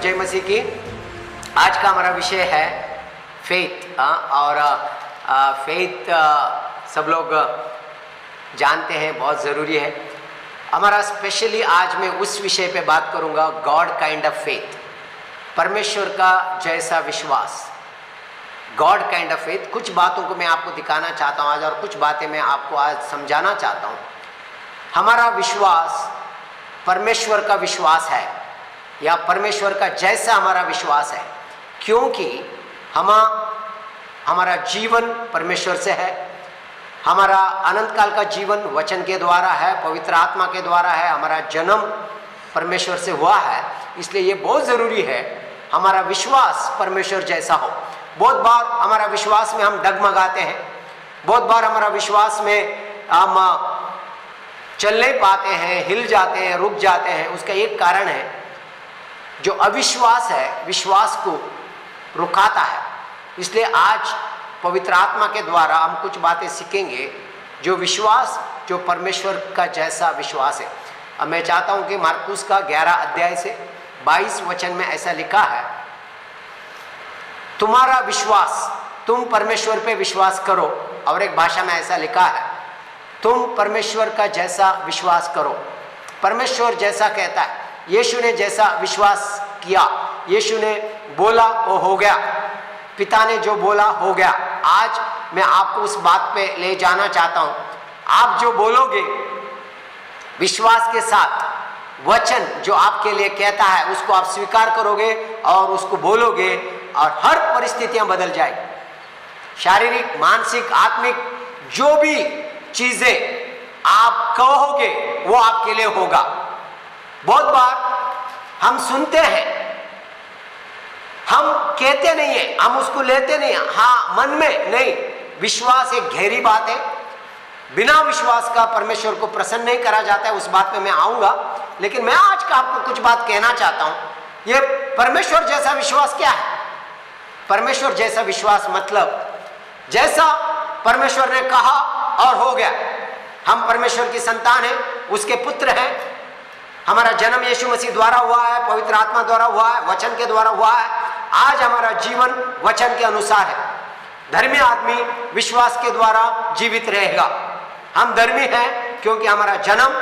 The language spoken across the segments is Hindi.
जय मसीह की। आज का हमारा विषय है फेथ। और फेथ सब लोग जानते हैं, बहुत ज़रूरी है। हमारा स्पेशली आज मैं उस विषय पे बात करूंगा, गॉड काइंड ऑफ फेथ, परमेश्वर का जैसा विश्वास, गॉड काइंड ऑफ फेथ। कुछ बातों को मैं आपको दिखाना चाहता हूँ आज, और कुछ बातें मैं आपको आज समझाना चाहता हूँ। हमारा विश्वास परमेश्वर का विश्वास है, या परमेश्वर का जैसा हमारा विश्वास है, क्योंकि हमारा जीवन परमेश्वर से है। हमारा अनंत काल का जीवन वचन के द्वारा है, पवित्र आत्मा के द्वारा है। हमारा जन्म परमेश्वर से हुआ है, इसलिए ये बहुत ज़रूरी है हमारा विश्वास परमेश्वर जैसा हो। बहुत बार हमारा विश्वास में हम डगमगाते हैं, बहुत बार हमारा विश्वास में हम चल नहीं पाते हैं, हिल जाते हैं, रुक जाते हैं। उसका एक कारण है, जो अविश्वास है विश्वास को रुकाता है। इसलिए आज पवित्र आत्मा के द्वारा हम कुछ बातें सीखेंगे, जो विश्वास, जो परमेश्वर का जैसा विश्वास है। अब मैं चाहता हूं कि मार्कुस का 11 अध्याय से 22 वचन में ऐसा लिखा है, तुम्हारा विश्वास, तुम परमेश्वर पे विश्वास करो। और एक भाषा में ऐसा लिखा है, तुम परमेश्वर का जैसा विश्वास करो। परमेश्वर जैसा कहता है, यीशु ने जैसा विश्वास किया, यीशु ने बोला वो हो गया, पिता ने जो बोला हो गया। आज मैं आपको उस बात पे ले जाना चाहता हूं। आप जो बोलोगे विश्वास के साथ, वचन जो आपके लिए कहता है उसको आप स्वीकार करोगे और उसको बोलोगे, और हर परिस्थितियां बदल जाएगी। शारीरिक, मानसिक, आत्मिक जो भी चीजें आप कहोगे वो आपके लिए होगा। बहुत बार हम सुनते हैं, हम कहते नहीं है, हम उसको लेते नहीं है, हाँ मन में नहीं। विश्वास एक गहरी बात है, बिना विश्वास का परमेश्वर को प्रसन्न नहीं करा जाता है। उस बात पे मैं आऊंगा, लेकिन मैं आज का आपको कुछ बात कहना चाहता हूं। ये परमेश्वर जैसा विश्वास क्या है? परमेश्वर जैसा विश्वास मतलब जैसा परमेश्वर ने कहा और हो गया। हम परमेश्वर की संतान हैं, उसके पुत्र हैं। हमारा जन्म यीशु मसीह द्वारा हुआ है, पवित्र आत्मा द्वारा हुआ है, वचन के द्वारा हुआ है। आज हमारा जीवन वचन के अनुसार है। धर्मी आदमी विश्वास के द्वारा जीवित रहेगा। हम धर्मी हैं क्योंकि हमारा जन्म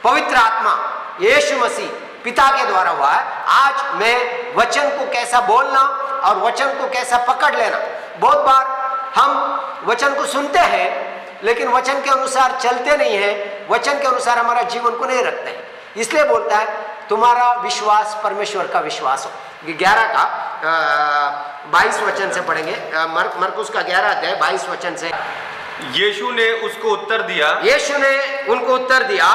पवित्र आत्मा यीशु मसीह पिता के द्वारा हुआ है। आज मैं वचन को कैसा बोलना और वचन को कैसा पकड़ लेना। बहुत बार हम वचन को सुनते हैं लेकिन वचन के अनुसार चलते नहीं हैं, वचन के अनुसार हमारा जीवन को नहीं रखते हैं। इसलिए बोलता है तुम्हारा विश्वास परमेश्वर का विश्वास हो। 11 का 22 वचन से पढ़ेंगे, मरकुस का 11 अध्याय 22 वचन से। यीशु ने उसको उत्तर दिया, यीशु ने उनको उत्तर दिया,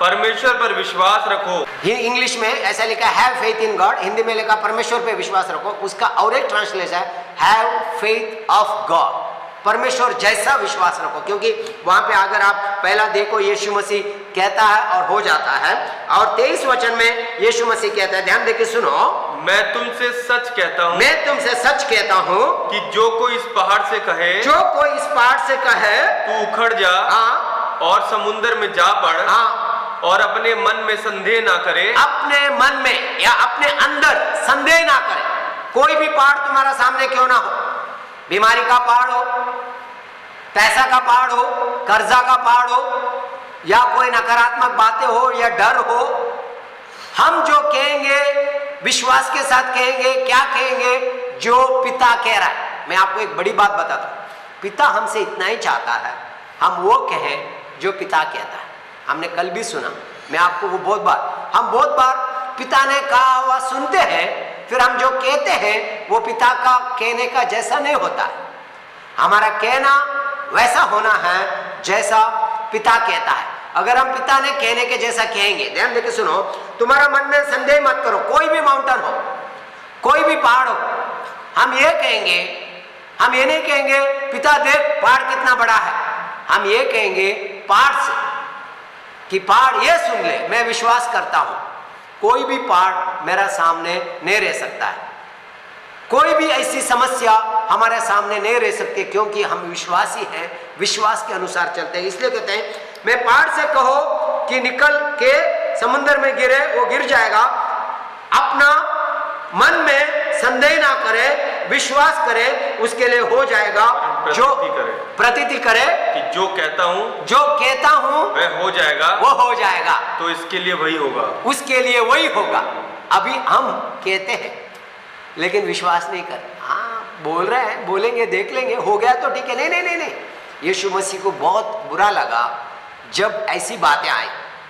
परमेश्वर पर विश्वास रखो। इंग्लिश में ऐसा लिखा है have faith in God, Hindi में लिखा परमेश्वर पे विश्वास रखो। उसका और एक ट्रांसलेशन है हैव फेथ ऑफ गॉड, परमेश्वर जैसा विश्वास रखो। क्योंकि वहां पे अगर आप पहला देखो, यीशु मसीह कहता है और हो जाता है। और 23 वचन में यीशु मसीह कहता है, ध्यान देके सुनो, मैं तुमसे सच कहता हूँ, मैं तुमसे सच कहता हूँ कि जो कोई इस पहाड़ से कहे, जो कोई इस पहाड़ से कहे तू उखड़ जा और समुद्र में जा पड़, और अपने मन में संदेह ना करे, अपने मन में या अपने अंदर संदेह ना करे। कोई भी पहाड़ तुम्हारा सामने क्यों ना हो, बीमारी का पहाड़ हो, पैसा का पहाड़ हो, कर्जा का पहाड़ हो, या कोई नकारात्मक बातें हो या डर हो, हम जो कहेंगे विश्वास के साथ कहेंगे। क्या कहेंगे? जो पिता कह रहा है। मैं आपको एक बड़ी बात बताता हूं, पिता हमसे इतना ही चाहता है हम वो कहें जो पिता कहता है। हमने कल भी सुना, मैं आपको वो हम बहुत बार पिता ने कहा हुआ सुनते हैं, फिर हम जो कहते हैं वो पिता का कहने का जैसा नहीं होता है। हमारा कहना वैसा होना है जैसा पिता कहता है। अगर हम पिता ने कहने के जैसा कहेंगे, ध्यान देके सुनो, तुम्हारा मन में संदेह मत करो। कोई भी माउंटेन हो, कोई भी पहाड़ हो, हम ये कहेंगे, हम ये नहीं कहेंगे पिता देख पहाड़ कितना बड़ा है। हम ये कहेंगे पहाड़ से कि पहाड़ ये सुन ले, मैं विश्वास करता हूं कोई भी पहाड़ मेरा सामने नहीं रह सकता है, कोई भी ऐसी समस्या हमारे सामने नहीं रह सकती, क्योंकि हम विश्वासी हैं, विश्वास के अनुसार चलते हैं। इसलिए कहते हैं मैं पहाड़ से कहो कि निकल के समुद्र में गिरे, वो गिर जाएगा, अपना मन में संदेह ना करे, विश्वास करे, उसके लिए हो जाएगा। जो प्रतीति करे कि जो कहता हूँ वह हो जाएगा, वो हो जाएगा, तो इसके लिए वही होगा, उसके लिए वही होगा। अभी हम कहते हैं लेकिन विश्वास नहीं कर, हाँ बोल रहे हैं, बोलेंगे, देख लेंगे, हो गया तो ठीक है। नहीं नहीं नहीं नहीं, यीशु मसीह को बहुत बुरा लगा जब ऐसी बातें आई।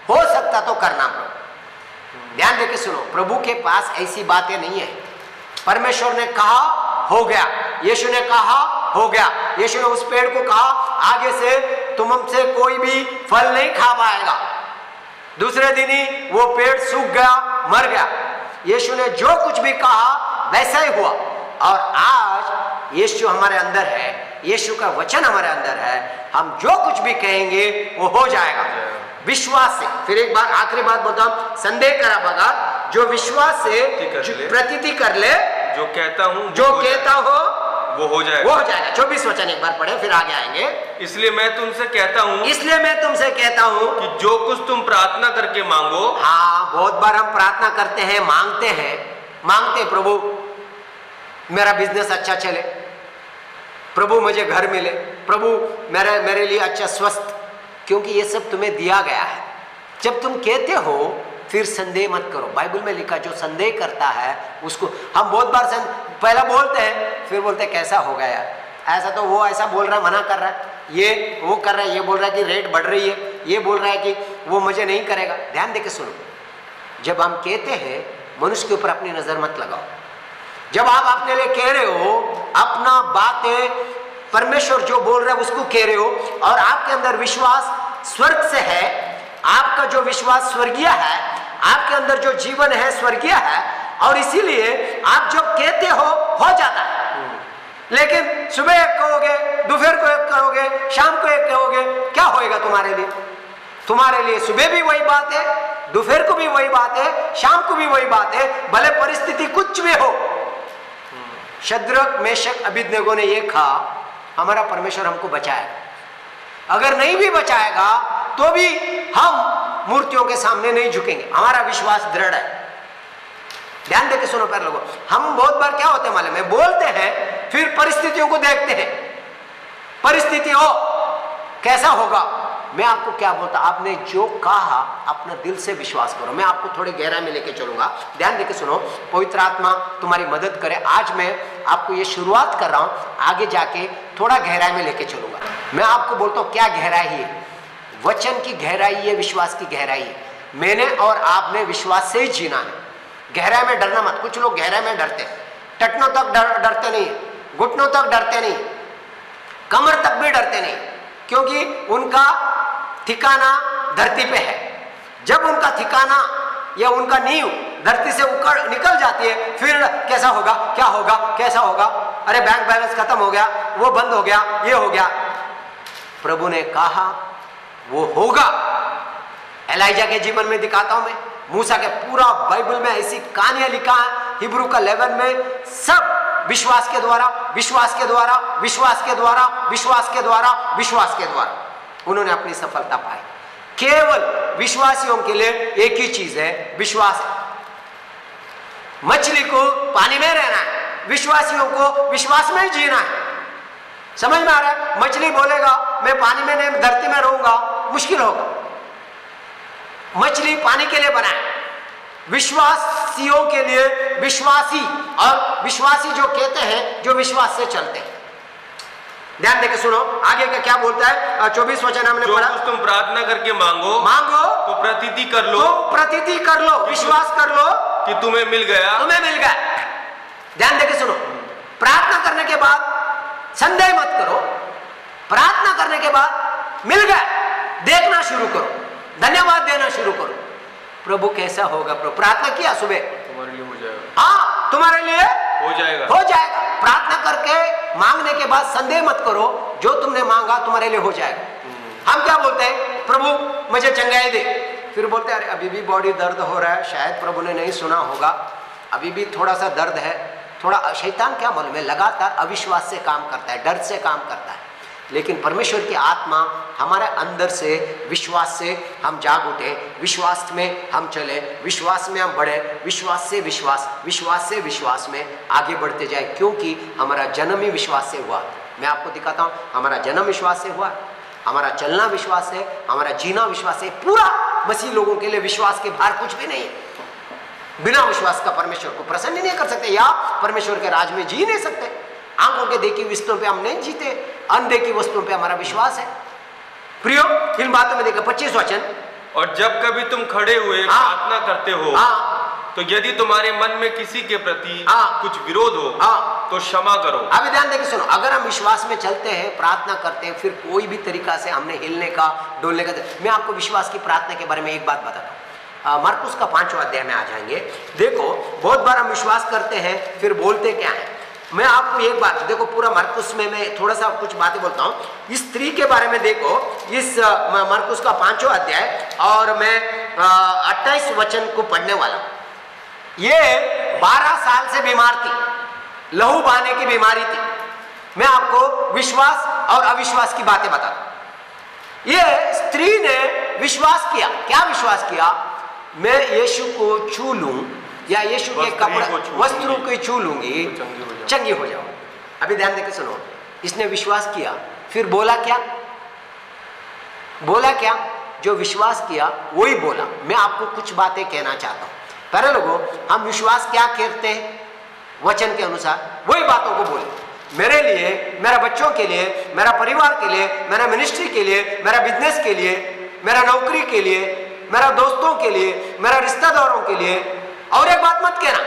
हो सकता तो करना प्रभु, ध्यान देके सुनो, प्रभु के पास ऐसी बातें नहीं है। परमेश्वर ने कहा हो गया, यीशु ने कहा हो गया। यीशु ने उस पेड़ को कहा आगे से तुम हमसे कोई भी फल नहीं खा पाएगा। दूसरे दिन ही वो पेड़ सूख गया, मर गया। यीशु ने जो कुछ भी कहा वैसा ही हुआ। और आज यीशु हमारे अंदर है, यीशु का वचन हमारे अंदर है, हम जो कुछ भी कहेंगे वो हो जाएगा विश्वास से। फिर एक बार आखिरी बात बताऊं, संदेह करा बगैर जो विश्वास से प्रतीति कर ले, जो कहता हूं वो हो जाएगा। 24 वचन एक बार पढ़े, फिर आगे आएंगे। इसलिए मैं तुमसे कहता हूं कि जो कुछ तुम प्रार्थना करके मांगो। हाँ, बहुत बार हम प्रार्थना करते हैं, मांगते प्रभु मेरा बिजनेस अच्छा चले, प्रभु मुझे घर मिले, प्रभु मेरे लिए अच्छा स्वस्थ, क्योंकि ये सब तुम्हें दिया गया है। जब तुम कहते हो फिर संदेह मत करो। बाइबल में लिखा जो संदेह करता है उसको, हम बहुत बार पहला बोलते हैं, फिर बोलते हैं कैसा होगा यार, ऐसा तो वो ऐसा बोल रहा है, मना कर रहा है, ये वो कर रहा है, ये बोल रहा है कि रेट बढ़ रही है, ये बोल रहा है कि वो मुझे नहीं करेगा। ध्यान देके सुनो, जब हम कहते हैं मनुष्य के ऊपर अपनी नजर मत लगाओ। जब आप अपने लिए कह रहे हो, अपना बातें परमेश्वर जो बोल रहा है उसको कह रहे हो, और आपके अंदर विश्वास स्वर्ग से है, आपका जो विश्वास स्वर्गीय है, आपके अंदर जो जीवन है स्वर्गीय है, और इसीलिए आप जो कहते हो जाता है। लेकिन सुबह एक कहोगे, दोपहर को एक कहोगे, शाम को एक कहोगे, क्या होएगा तुम्हारे लिए? तुम्हारे लिए सुबह भी वही बात है, दोपहर को भी वही बात है, शाम को भी वही बात है, भले परिस्थिति कुछ भी हो। शद्रक, मेशक, अबेदनगो ने यह कहा हमारा परमेश्वर हमको बचाएगा। अगर नहीं भी बचाएगा तो भी हम मूर्तियों के सामने नहीं झुकेंगे, हमारा विश्वास दृढ़ है। ध्यान देके सुनो प्यारे लोगों, हम बहुत बार क्या होते हैं मालूम है, बोलते हैं फिर परिस्थितियों को देखते हैं, परिस्थिति हो कैसा होगा। मैं आपको क्या बोलता, आपने जो कहा अपना दिल से विश्वास करो। मैं आपको थोड़ी गहराई में लेके चलूंगा, ध्यान देके सुनो, पवित्र आत्मा तुम्हारी मदद करे। आज मैं आपको ये शुरुआत कर रहा हूं, आगे जाके थोड़ा गहराई में लेके चलूंगा। मैं आपको बोलता हूं क्या गहराई है, वचन की गहराई है, विश्वास की गहराई है। मैंने और आपने विश्वास से ही जीना है। गहराई में डरना मत। कुछ लोग गहराई में डरते, टटनों तक डरते नहीं, घुटनों तक डरते नहीं, कमर तक भी डरते नहीं, क्योंकि उनका ठिकाना धरती पे है। जब उनका ठिकाना या उनका नींव धरती से उकड़ निकल जाती है, फिर कैसा होगा, क्या होगा, कैसा होगा, अरे बैंक बैलेंस खत्म हो गया, वो बंद हो गया, ये हो गया। प्रभु ने कहा वो होगा। एलाइजा के जीवन में दिखाता हूं मैं, मूसा के पूरा बाइबल में ऐसी कहानियां लिखा है, हिब्रू का 11 में, सब विश्वास के द्वारा, विश्वास के द्वारा, विश्वास के द्वारा, विश्वास के द्वारा, विश्वास के द्वारा उन्होंने अपनी सफलता पाई। केवल विश्वासियों के लिए एक ही चीज है, विश्वास है। मछली को पानी में रहना है, विश्वासियों को विश्वास में ही जीना है। समझ में आ रहा है? मछली बोलेगा मैं पानी में नहीं, धरती में रहूंगा, मुश्किल होगा। मछली पानी के लिए बना है, विश्वासियों के लिए विश्वासी, और विश्वासी जो कहते हैं जो विश्वास से चलते हैं। ध्यान देके सुनो आगे का क्या बोलता है। 24 वचन हमने पढ़ा, तुम प्रार्थना करके मांगो तो प्रतीति कर लो, विश्वास कर लो कि तुम्हें मिल गया। ध्यान देके सुनो, प्रार्थना करने के बाद संदेह मत करो, प्रार्थना करने के बाद मिल गया, देखना शुरू करो, धन्यवाद देना शुरू करो। प्रभु कैसा होगा, प्रभु प्रार्थना किया सुबह, तुम्हारे लिए हो जाएगा। हाँ, तुम्हारे लिए हो जाएगा। प्रार्थना करके मांगने के बाद संदेह मत करो, जो तुमने मांगा तुम्हारे लिए हो जाएगा। हम क्या बोलते हैं, प्रभु मुझे चंगाई दे, फिर बोलते हैं अरे अभी भी बॉडी दर्द हो रहा है, शायद प्रभु ने नहीं सुना होगा, अभी भी थोड़ा सा दर्द है, थोड़ा। शैतान क्या मालूम है, लगातार अविश्वास से काम करता है, डर से काम करता है। लेकिन परमेश्वर की आत्मा हमारे अंदर से, विश्वास से हम जाग उठे, विश्वास में हम चले, विश्वास में हम बढ़े, विश्वास से विश्वास, विश्वास से विश्वास में आगे बढ़ते जाए, क्योंकि हमारा जन्म ही विश्वास से हुआ। मैं आपको दिखाता हूँ, हमारा जन्म विश्वास से हुआ, हमारा चलना विश्वास है, हमारा जीना विश्वास है। पूरा मसीह लोगों के लिए विश्वास के बाहर कुछ भी नहीं है। बिना विश्वास का परमेश्वर को प्रसन्न नहीं कर सकते, या परमेश्वर के राज में जी नहीं सकते। आंखों के देखी वस्तुओं पे हम नहीं जीते, अनदेखी वस्तुओं पे हमारा विश्वास है। प्रियो, इन बातों में देखो 25 वचन, और जब कभी तुम खड़े हुए प्रार्थना करते हो, तो यदि तुम्हारे मन में किसी के प्रति कुछ विरोध हो, तो क्षमा करो। अभी ध्यान देके सुनो, अगर हम विश्वास में चलते हैं, प्रार्थना करते हैं, फिर कोई भी तरीका से हमने हिलने का, डोलने का, मैं आपको विश्वास की प्रार्थना के बारे में एक बात बताता हूँ। मरकुस का 5वां अध्याय में आ जाएंगे। देखो, बहुत बार हम विश्वास करते हैं, फिर बोलते क्या है। मैं आपको एक बात देखो, पूरा मरकुस में मैं थोड़ा सा कुछ बातें बोलता हूँ। इस स्त्री के बारे में देखो, इस मरकुस का 5वां अध्याय, और मैं 28 वचन को पढ़ने वाला हूँ। ये 12 साल से बीमार थी, लहू बहाने की बीमारी थी। मैं आपको विश्वास और अविश्वास की बातें बताता हूं। ये स्त्री ने विश्वास किया। क्या विश्वास किया? मैं यीशु को छू लूं, या यीशु के कपड़े, वस्त्रों को छू लूंगी, चंगी हो जाऊं। अभी ध्यान देकर सुनो, इसने विश्वास किया, फिर बोला क्या? बोला क्या? जो विश्वास किया वही बोला। मैं आपको कुछ बातें कहना चाहता हूं। पहले लोगों, हम विश्वास क्या करते हैं? वचन के अनुसार वही बातों को बोले। मेरे लिए, मेरे बच्चों के लिए, मेरा परिवार के लिए, मेरा मिनिस्ट्री के लिए, मेरा बिजनेस के लिए, मेरा नौकरी के लिए, मेरा दोस्तों के लिए, मेरा रिश्तेदारों के लिए। और एक बात मत कहना,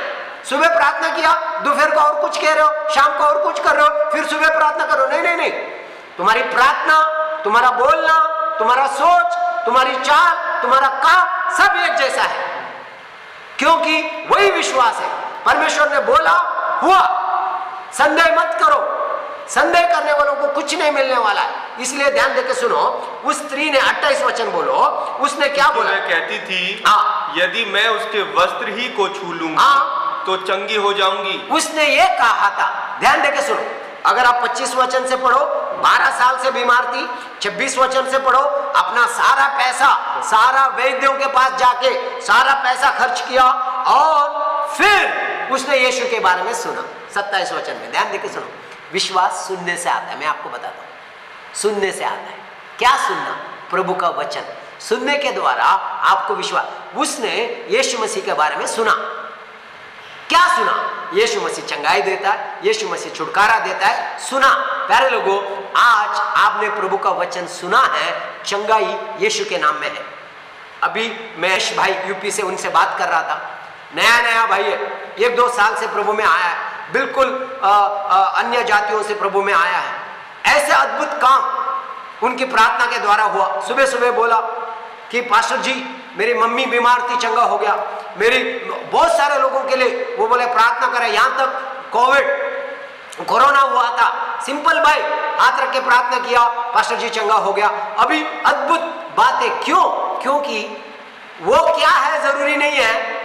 सुबह प्रार्थना किया, दोपहर को और कुछ कह रहे हो, शाम को और कुछ कर रहे हो, फिर सुबह प्रार्थना करो। नहीं नहीं नहीं, तुम्हारी प्रार्थना, तुम्हारा बोलना, तुम्हारा सोच, तुम्हारी चाल, तुम्हारा काम सब एक जैसा है, क्योंकि वही विश्वास है। परमेश्वर ने बोला, हुआ। संदेह मत करो, संदेह करने वालों को कुछ नहीं मिलने वाला है। इसलिए ध्यान देके सुनो, उस स्त्री ने 28 वचन बोलो, उसने क्या बोला? कहती थी, यदि मैं उसके वस्त्र ही को छू लूंगी तो चंगी हो जाऊंगी। उसने ये कहा था। ध्यान देके सुनो, अगर आप 25 वचन से पढ़ो, 12 साल से बीमार थी। 26 वचन से पढ़ो, अपना सारा पैसा, सारा वैद्यों के पास जाके सारा पैसा खर्च किया, और फिर उसने यीशु के बारे में सुना। 27 वचन में ध्यान देके सुनो, विश्वास सुनने से आता है। मैं आपको बताता हूँ, सुनने से आता है। क्या सुनना? प्रभु का वचन सुनने के द्वारा आपको विश्वास। उसने यीशु मसीह के बारे में सुना। क्या सुना? यीशु मसीह चंगाई देता है, यीशु मसीह छुटकारा देता है, सुना। प्यारे लोगों, आज आपने प्रभु का वचन सुना है, चंगाई यीशु के नाम में है। अभी महेश भाई यूपी से, उनसे बात कर रहा था। नया नया भाई है, 1-2 साल से प्रभु में आया है, बिल्कुल अन्य जातियों से प्रभु में आया है। ऐसे अद्भुत काम उनकी प्रार्थना के द्वारा हुआ। सुबह सुबह बोला कि पास्टर जी, मेरी मम्मी बीमार थी, चंगा हो गया। मेरी बहुत सारे लोगों के लिए वो बोले प्रार्थना करें, यहां तक कोरोना हुआ था, सिंपल भाई हाथ रख के प्रार्थना किया, पास्टर जी चंगा हो गया। अभी अद्भुत बातें। क्यों? क्योंकि वो क्या है जरूरी नहीं है,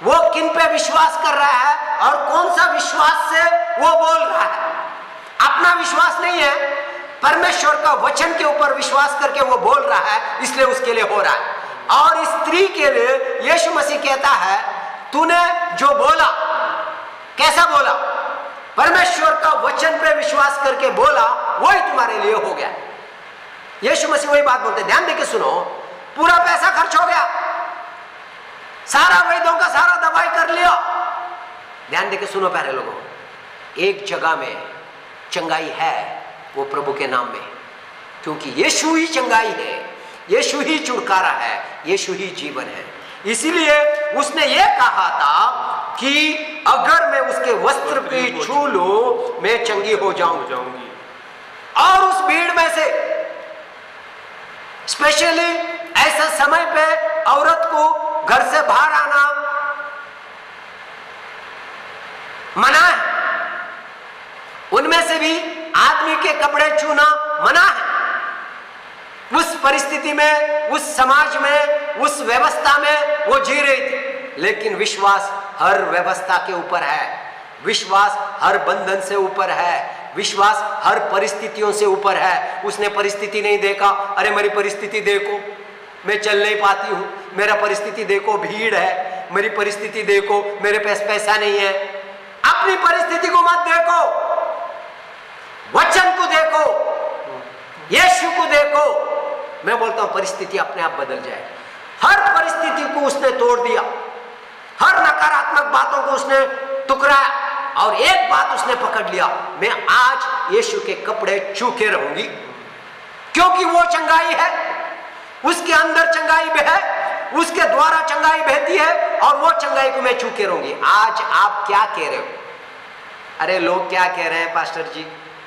वो किन पे विश्वास कर रहा है और कौन सा विश्वास से वो बोल रहा है। अपना विश्वास नहीं है, परमेश्वर का वचन के ऊपर विश्वास करके वो बोल रहा है, इसलिए उसके लिए हो रहा है। और इस स्त्री के लिए यीशु मसीह कहता है, तूने जो बोला, कैसा बोला? परमेश्वर का वचन पे विश्वास करके बोला, वही तुम्हारे लिए हो गया। यीशु मसीह वही बात बोलते। ध्यान देके सुनो, पूरा पैसा खर्च हो गया, सारा वैद्यों का सारा दवाई कर लिया। ध्यान देके सुनो प्यारे लोगों, एक जगह में चंगाई है, वो प्रभु के नाम में, क्योंकि यीशु ही चंगाई है, यीशु ही छुटकारा है, यीशु ही जीवन है। इसीलिए उसने ये कहा था कि अगर मैं उसके वस्त्र की छू लूं, मैं चंगी हो जाऊंगी। और उस भीड़ में से स्पेशली ऐसे समय पे औरत को घर से बाहर आना मना है, उनमें से भी आदमी के कपड़े छूना मना है। उस परिस्थिति में, उस समाज में, उस व्यवस्था में वो जी रही थी। लेकिन विश्वास हर व्यवस्था के ऊपर है, विश्वास हर बंधन से ऊपर है, विश्वास हर परिस्थितियों से ऊपर है। उसने परिस्थिति नहीं देखा, अरे मेरी परिस्थिति देखो, मैं चल नहीं पाती हूँ, मेरा परिस्थिति देखो, भीड़ है, मेरी परिस्थिति देखो, मेरे पास पैसा नहीं है। अपनी परिस्थिति को मत देखो, वचन को देखो, यीशु को देखो। मैं बोलता हूं परिस्थिति अपने आप बदल जाए। हर परिस्थिति को उसने तोड़ दिया, हर नकारात्मक बातों को उसने टुकराया और एक बात उसने पकड़ लिया, मैं आज यीशु के कपड़े छू के रहूंगी, क्योंकि वो चंगाई है, उसके अंदर चंगाई भी है, उसके द्वारा चंगाई बहती है और वो चंगाई को मैं छू के रहूंगी। आज आप क्या कह रहे हो? अरे लोग क्या कह रहे हैं पास्टर जी,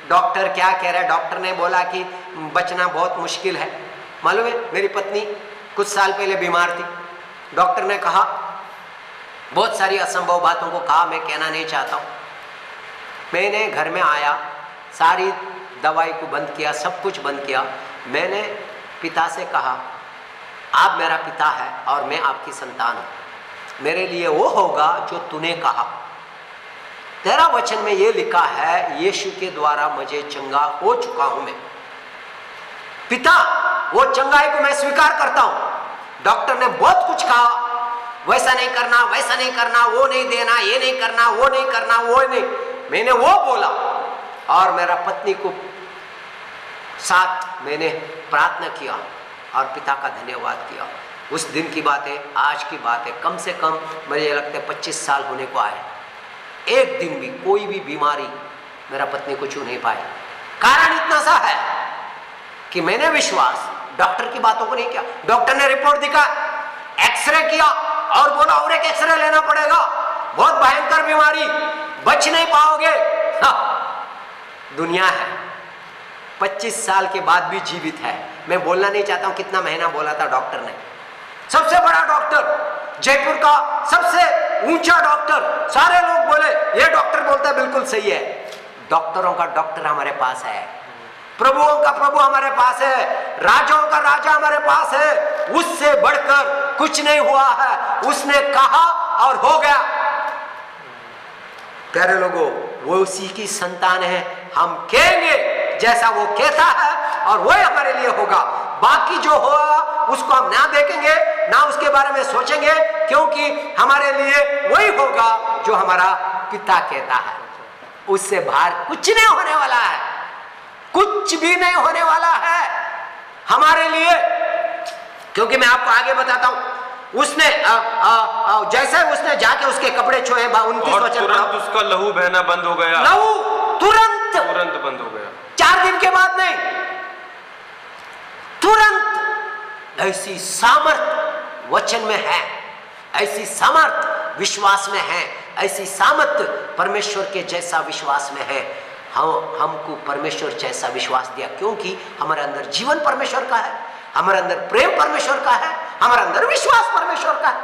डॉक्टर क्या कह रहा है, डॉक्टर ने बोला कि बचना बहुत मुश्किल है। मालूम है, मेरी पत्नी कुछ साल पहले बीमार थी, डॉक्टर ने कहा, बहुत सारी असंभव बातों को कहा, मैं कहना नहीं चाहता हूं। मैंने घर में आया, सारी दवाई को बंद किया, सब कुछ बंद किया। मैंने पिता से कहा, आप मेरा पिता है और मैं आपकी संतान हूं, मेरे लिए वो होगा जो तूने कहा। तेरा वचन में ये लिखा है, यीशु के द्वारा मुझे चंगा हो चुका हूं मैं। पिता, वो चंगाई को मैं स्वीकार करता हूं। डॉक्टर ने बहुत कुछ कहा, वैसा नहीं करना, वैसा नहीं करना, वो नहीं देना, ये नहीं करना, वो नहीं करना, वो नहीं। मैंने वो बोला और मेरा पत्नी को साथ मैंने प्रार्थना किया और पिता का धन्यवाद किया। उस दिन की बात है, आज की बात है, कम से कम मुझे लगता है 25 साल होने को आए। एक दिन भी कोई भी बीमारी मेरा पत्नी को छू नहीं पाए। कारण इतना सा है कि मैंने विश्वास डॉक्टर की बातों को नहीं किया। डॉक्टर ने रिपोर्ट दिखा, एक्सरे किया और बोला और एक एक्सरे लेना पड़ेगा, बहुत भयंकर बीमारी, बच नहीं पाओगे। दुनिया है, 25 साल के बाद भी जीवित है। मैं बोलना नहीं चाहता हूं कितना महीना बोला था डॉक्टर ने। सबसे बड़ा डॉक्टर, जयपुर का सबसे ऊंचा डॉक्टर, सारे लोग बोले ये डॉक्टर बोलता है बिल्कुल सही है। डॉक्टरों का डॉक्टर हमारे पास है, प्रभुओं का प्रभु हमारे पास है, राजाओं का राजा हमारे पास है। उससे बढ़कर कुछ नहीं हुआ है, उसने कहा और हो गया। प्यारे लोगों, वो उसी की संतान है। हम कहेंगे जैसा वो कहता है और वही हमारे लिए होगा। बाकी जो होगा उसको हम ना देखेंगे, ना उसके बारे में सोचेंगे, क्योंकि हमारे लिए वही होगा जो हमारा पिता कहता है। उससे बाहर कुछ नहीं होने वाला है, कुछ भी नहीं होने वाला है हमारे लिए। क्योंकि मैं आपको आगे बताता हूं, उसने जैसे उसने जाके उसके कपड़े छुए, 29 वचन, तुरंत उसका लहू बहना बंद हो गया। लहू तुरंत बंद हो गया, 4 दिन के बाद नहीं, तुरंत। ऐसी सामर्थ वचन में है, ऐसी सामर्थ विश्वास में है, ऐसी सामर्थ परमेश्वर के जैसा विश्वास में है। हमको परमेश्वर जैसा विश्वास दिया, क्योंकि हमारे अंदर जीवन परमेश्वर का है, हमारे अंदर प्रेम परमेश्वर का है, हमारे अंदर विश्वास परमेश्वर का है,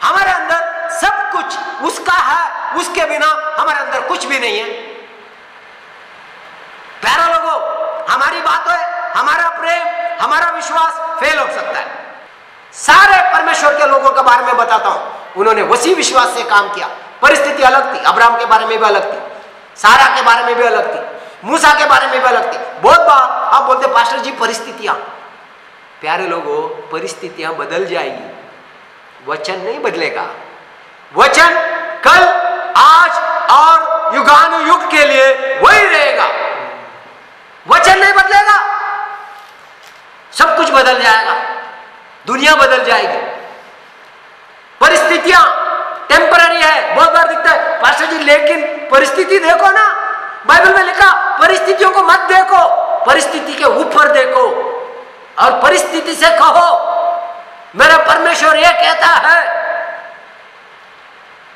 हमारे अंदर सब कुछ उसका है। उसके बिना हमारे अंदर कुछ भी नहीं है। प्यारे लोगों, हमारी बात है, हमारा प्रेम, हमारा विश्वास फेल हो सकता है। सारे परमेश्वर के लोगों के बारे में बताता हूं, उन्होंने उसी विश्वास से काम किया। परिस्थिति अलग थी, अब्राहम के बारे में भी अलग थी, सारा के बारे में भी अलग थी, मूसा के बारे में भी अलग थी। बहुत बार आप बोलते पास्टर जी परिस्थितियां, प्यारे लोगों परिस्थितियां बदल जाएगी, वचन नहीं बदलेगा। वचन कल, आज और युगानुयुग के लिए वही रहेगा। वचन नहीं बदलेगा, सब कुछ बदल जाएगा, दुनिया बदल जाएगी। परिस्थितियां टेम्पररी है, बहुत बार दिखता है पास्टर जी, लेकिन परिस्थिति देखो ना, बाइबल में लिखा परिस्थितियों को मत देखो, परिस्थिति के ऊपर देखो और परिस्थिति से कहो मेरा परमेश्वर ये कहता है,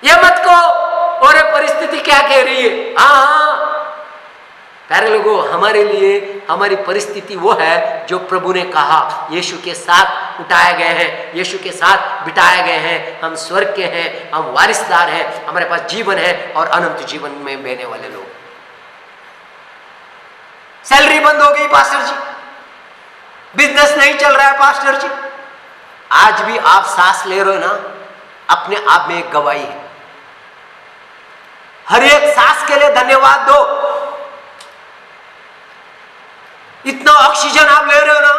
ये मत कहो और ये परिस्थिति क्या कह रही है। हाँ, प्यारे लोगों, हमारे लिए हमारी परिस्थिति वो है जो प्रभु ने कहा, यीशु के साथ उठाए गए हैं, यीशु के साथ बिठाए गए हैं, हम स्वर्ग के हैं, हम वारिसदार हैं, हमारे पास जीवन है और अनंत जीवन में बहने वाले लोग। सैलरी बंद हो गई पास्टर जी, बिजनेस नहीं चल रहा है पास्टर जी, आज भी आप सांस ले रहे हो ना, अपने आप में एक गवाही है। हर एक सांस के लिए धन्यवाद दो। इतना ऑक्सीजन आप ले रहे हो ना,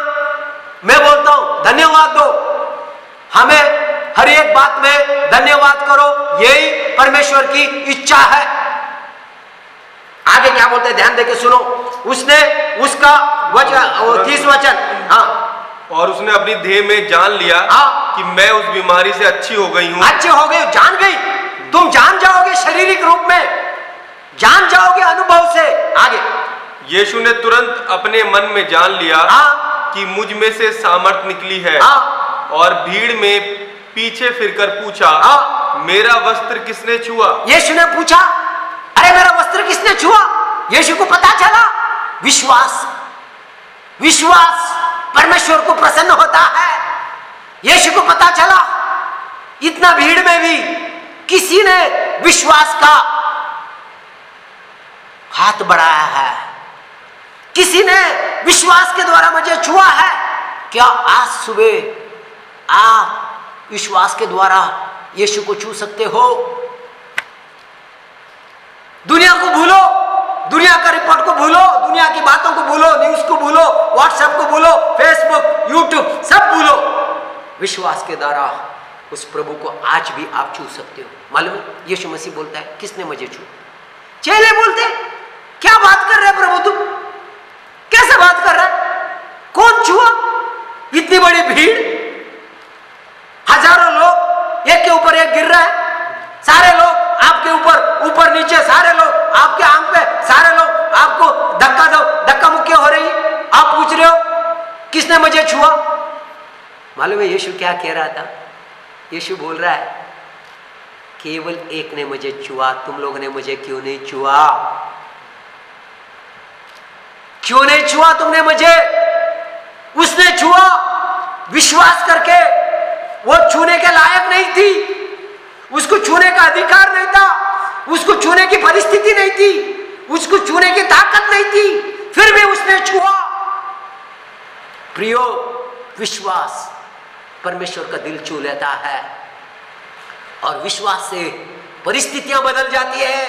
मैं बोलता हूं धन्यवाद दो। हमें हर एक बात में धन्यवाद करो, यही परमेश्वर की इच्छा है। आगे क्या बोलते हैं, ध्यान देके सुनो। उसने उसका वचन 30 वचन, हाँ, और उसने अपनी देह में जान लिया कि मैं उस बीमारी से अच्छी हो गई हूं। अच्छे हो गए, जान गई, तुम जान जाओगे शारीरिक रूप में, जान जाओगे अनुभव से। आगे यीशु ने तुरंत अपने मन में जान लिया कि मुझ में से सामर्थ निकली है, और भीड़ में पीछे फिरकर पूछा, मेरा वस्त्र किसने छुआ? यीशु ने पूछा, अरे मेरा वस्त्र किसने छुआ? यीशु को पता चला, विश्वास, विश्वास परमेश्वर को प्रसन्न होता है। यीशु को पता चला, इतना भीड़ में भी किसी ने विश्वास का हाथ बढ़ाया है, किसी ने विश्वास के द्वारा मुझे छुआ है। क्या आज सुबह आप विश्वास के द्वारा यीशु को छू सकते हो? दुनिया को भूलो, दुनिया का रिपोर्ट को भूलो, दुनिया की बातों को भूलो, न्यूज को भूलो, व्हाट्सएप को भूलो, फेसबुक, यूट्यूब सब भूलो। विश्वास के द्वारा उस प्रभु को आज भी आप छू सकते हो। मालूम है, यीशु मसीह बोलता है, किसने मुझे छू? चेले बोलते, क्या बात कर रहे प्रभु, तुम कैसे बात कर रहा है? कौन छुआ? इतनी बड़ी भीड़, हजारों लोग एक के ऊपर एक गिर रहा है, सारे लोग आपके ऊपर, ऊपर नीचे, सारे लोग आपके आंख पे, सारे लोग आपको धक्का मुक्की हो रही, आप पूछ रहे हो किसने मुझे छुआ? मालूम है यीशु क्या कह रहा था? यीशु बोल रहा है, केवल एक ने मुझे छुआ, तुम लोगों ने मुझे क्यों नहीं छुआ? क्यों नहीं छुआ तुमने मुझे? उसने छुआ विश्वास करके, वो छूने के लायक नहीं थी, उसको छूने का अधिकार नहीं था, उसको छूने की परिस्थिति नहीं थी, उसको छूने की ताकत नहीं थी, फिर भी उसने छुआ। प्रियो, विश्वास परमेश्वर का दिल छू लेता है, और विश्वास से परिस्थितियां बदल जाती है,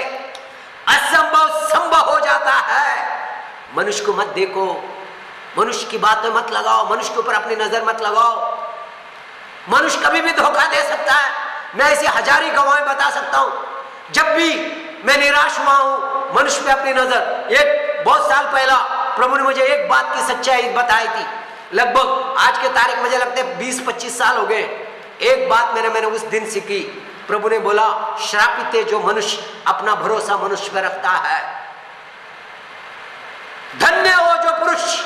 असंभव संभव हो जाता है। मनुष्य को मत देखो, मनुष्य की बात में मत लगाओ, मनुष्य के ऊपर अपनी नजर मत लगाओ। मनुष्य कभी भी धोखा दे सकता है। मैं ऐसी हजारी गवाहें बता सकता हूं। जब भी मैं निराश हुआ हूं, मनुष्य पे अपनी नजर, एक बहुत साल पहला प्रभु ने मुझे एक बात की सच्चाई बताई थी। लगभग आज के तारीख मुझे लगता है 20-25 साल हो गए। एक बात मैंने उस दिन सीखी। प्रभु ने बोला, श्रापित है जो मनुष्य अपना भरोसा मनुष्य पर रखता है, धन्य हो जो पुरुष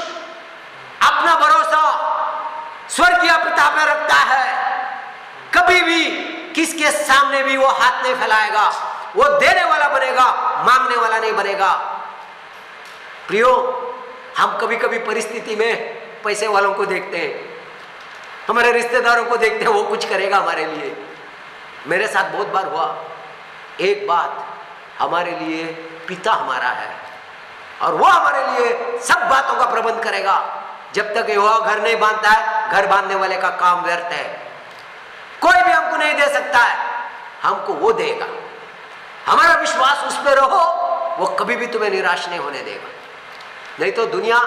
अपना भरोसा स्वर्गीय पिता पर रखता है। कभी भी किसके सामने भी वो हाथ नहीं फैलाएगा, वो देने वाला बनेगा, मांगने वाला नहीं बनेगा। प्रियो, हम कभी कभी परिस्थिति में पैसे वालों को देखते हैं, हमारे रिश्तेदारों को देखते हैं, वो कुछ करेगा हमारे लिए। मेरे साथ बहुत बार हुआ। एक बात, हमारे लिए पिता हमारा है, और वो हमारे लिए सब बातों का प्रबंध करेगा। जब तक यहोवा घर नहीं बांधता है, घर बांधने वाले का काम व्यर्थ है। कोई भी हमको नहीं दे सकता है, हमको वो देगा। हमारा विश्वास उस पर रहो, वो कभी भी तुम्हें निराश नहीं होने देगा। नहीं तो दुनिया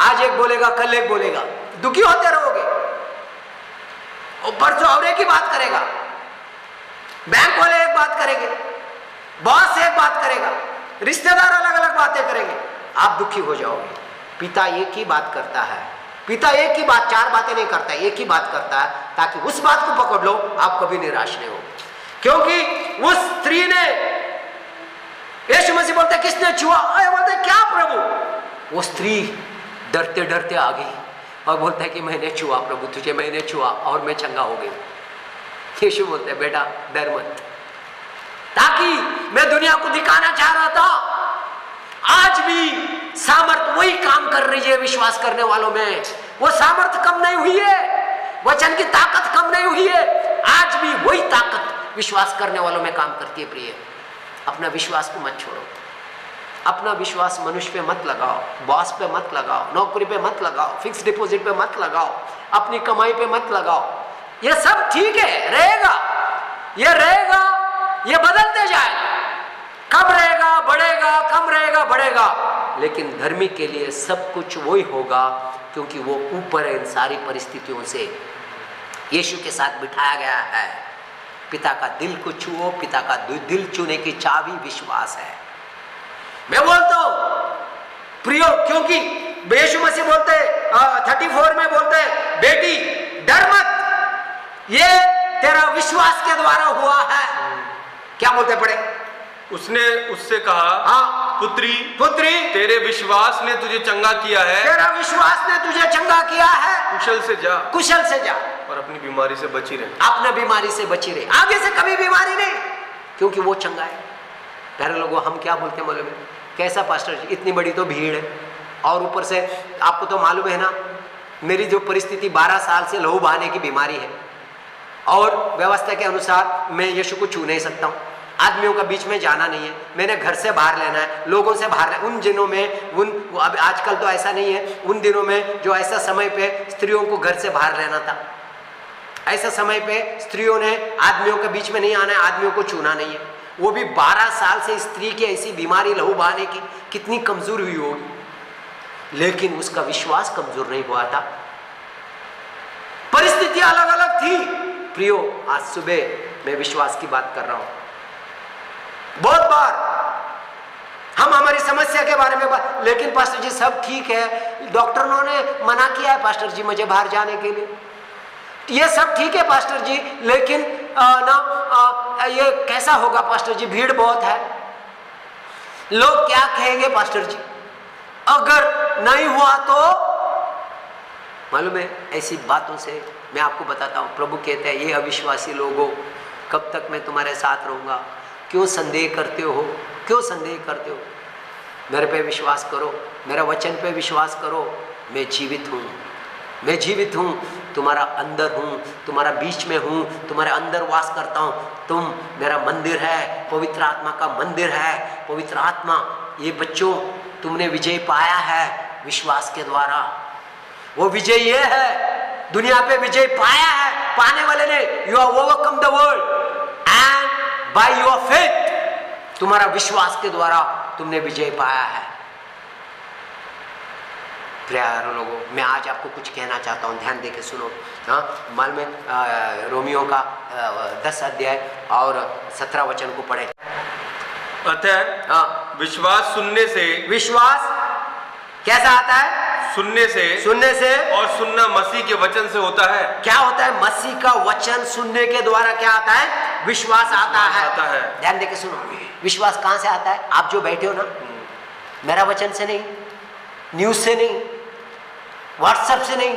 आज एक बोलेगा, कल एक बोलेगा, दुखी होते रहोगे। ऊपर जो और एक ही बात करेगा, बैंक वाले एक बात करेंगे, बॉस एक बात करेगा, रिश्तेदार अलग अलग बातें करेंगे, आप दुखी हो जाओगे। पिता एक ही बात करता है, पिता एक ही बात, चार बातें नहीं करता, एक ही बात करता है, ताकि उस बात को पकड़ लो, आप कभी निराश नहीं हो। क्योंकि उस स्त्री ने, यीशु मसीह बोलते किसने छुआ? बोलते क्या प्रभु? वो स्त्री डरते डरते आ गई और बोलता है कि मैंने छुआ प्रभु, तुझे मैंने छुआ और मैं चंगा हो गई। यीशु बोलते हैं बेटा डर मत, ताकि मैं दुनिया को दिखाना चाह रहा था आज भी सामर्थ वही काम कर रही है विश्वास करने वालों में। वो सामर्थ कम नहीं हुई है, वचन की ताकत कम नहीं हुई है, आज भी वही ताकत विश्वास करने वालों में काम करती है। प्रिय, अपना विश्वास को मत छोड़ो। अपना विश्वास मनुष्य पे मत लगाओ, बॉस पे मत लगाओ, नौकरी पे मत लगाओ, फिक्स डिपॉजिट पे मत लगाओ, अपनी कमाई पे मत लगाओ। ये सब ठीक है, रहेगा, ये रहेगा, ये बदलते जाएगा। कम रहेगा, बढ़ेगा, कम रहेगा, बढ़ेगा, लेकिन धर्मी के लिए सब कुछ वही होगा, क्योंकि वो ऊपर है इन सारी परिस्थितियों से। यीशु के साथ बिठाया गया है। पिता का दिल को छुओ, पिता का दिल छूने की चाबी विश्वास है। मैं बोलता हूं प्रियो, क्योंकि यीशु मसीह बोलते 34 में बोलते हैं, बेटी डर मत, ये तेरा विश्वास के द्वारा हुआ है। क्या बोलते पड़े? उसने उससे कहा, हाँ, पुत्री पुत्री तेरे विश्वास ने तुझे चंगा किया है, तेरा विश्वास ने तुझे चंगा किया है, कुशल से जा, कुशल से जा और अपनी बीमारी से बची रहे। अपने बीमारी से बची रहे, आगे से कभी बीमारी नहीं, क्योंकि वो चंगा है। प्यारे लोगों, हम क्या बोलते हैं मालूम है? कैसा पास्टर जी, इतनी बड़ी तो भीड़ है, और ऊपर से आपको तो मालूम है ना, मेरी जो परिस्थिति 12 साल से लहू बहाने की बीमारी है, और व्यवस्था के अनुसार मैं यीशु को छू नहीं सकता हूँ, आदमियों का बीच में जाना नहीं है, मैंने घर से बाहर लेना है, लोगों से बाहर। उन दिनों में अब आजकल तो ऐसा नहीं है, उन दिनों में जो ऐसा समय पे स्त्रियों को घर से बाहर लेना था, ऐसा समय पे स्त्रियों ने आदमियों के बीच में नहीं आना है, आदमियों को छूना नहीं है। वो भी 12 साल से स्त्री की ऐसी बीमारी लहू बहाने की, कितनी कमजोर हुई होगी, लेकिन उसका विश्वास कमजोर नहीं हुआ था। परिस्थिति अलग अलग थी। प्रियो, आज सुबह मैं विश्वास की बात कर रहा हूं। बहुत बार हम हमारी समस्या के बारे में बात, लेकिन पास्टर जी सब ठीक है, डॉक्टरों ने मना किया है पास्टर जी मुझे बाहर जाने के लिए, ये सब ठीक है पास्टर जी, लेकिन ये कैसा होगा पास्टर जी, भीड़ बहुत है, लोग क्या कहेंगे पास्टर जी, अगर नहीं हुआ तो। मालूम है, ऐसी बातों से मैं आपको बताता हूं, प्रभु कहते हैं, ये अविश्वासी लोगों, कब तक मैं तुम्हारे साथ रहूंगा, क्यों संदेह करते हो, क्यों संदेह करते हो? मेरे पे विश्वास करो, मेरा वचन पे विश्वास करो, मैं जीवित हूँ, मैं जीवित हूँ, तुम्हारा अंदर हूँ, तुम्हारा बीच में हूँ, तुम्हारे अंदर वास करता हूँ, तुम मेरा मंदिर है, पवित्र आत्मा का मंदिर है। पवित्र आत्मा, ये बच्चों तुमने विजय पाया है विश्वास के द्वारा, वो विजय ये है, दुनिया पे विजय पाया है, पाने वाले ने, you have overcome the world and by your faith, तुम्हारा विश्वास के द्वारा तुमने विजय पाया है। प्यारे लोगों, मैं आज आपको कुछ कहना चाहता हूँ, ध्यान देके सुनो। हाँ, मालूम है रोमियो का 10 अध्याय और 17 वचन को पढ़े। अतः हाँ, विश्वास सुनने से, विश्वास कैसा आता है? सुनने से, सुनने से, और सुनना मसीह के वचन से होता है। क्या होता है? मसीह का वचन सुनने के द्वारा क्या आता है? विश्वास आता है। ध्यान देके सुनो, विश्वास कहां से आता है? आप जो बैठे हो ना, मेरा वचन से नहीं, न्यूज से नहीं, व्हाट्सएप से नहीं,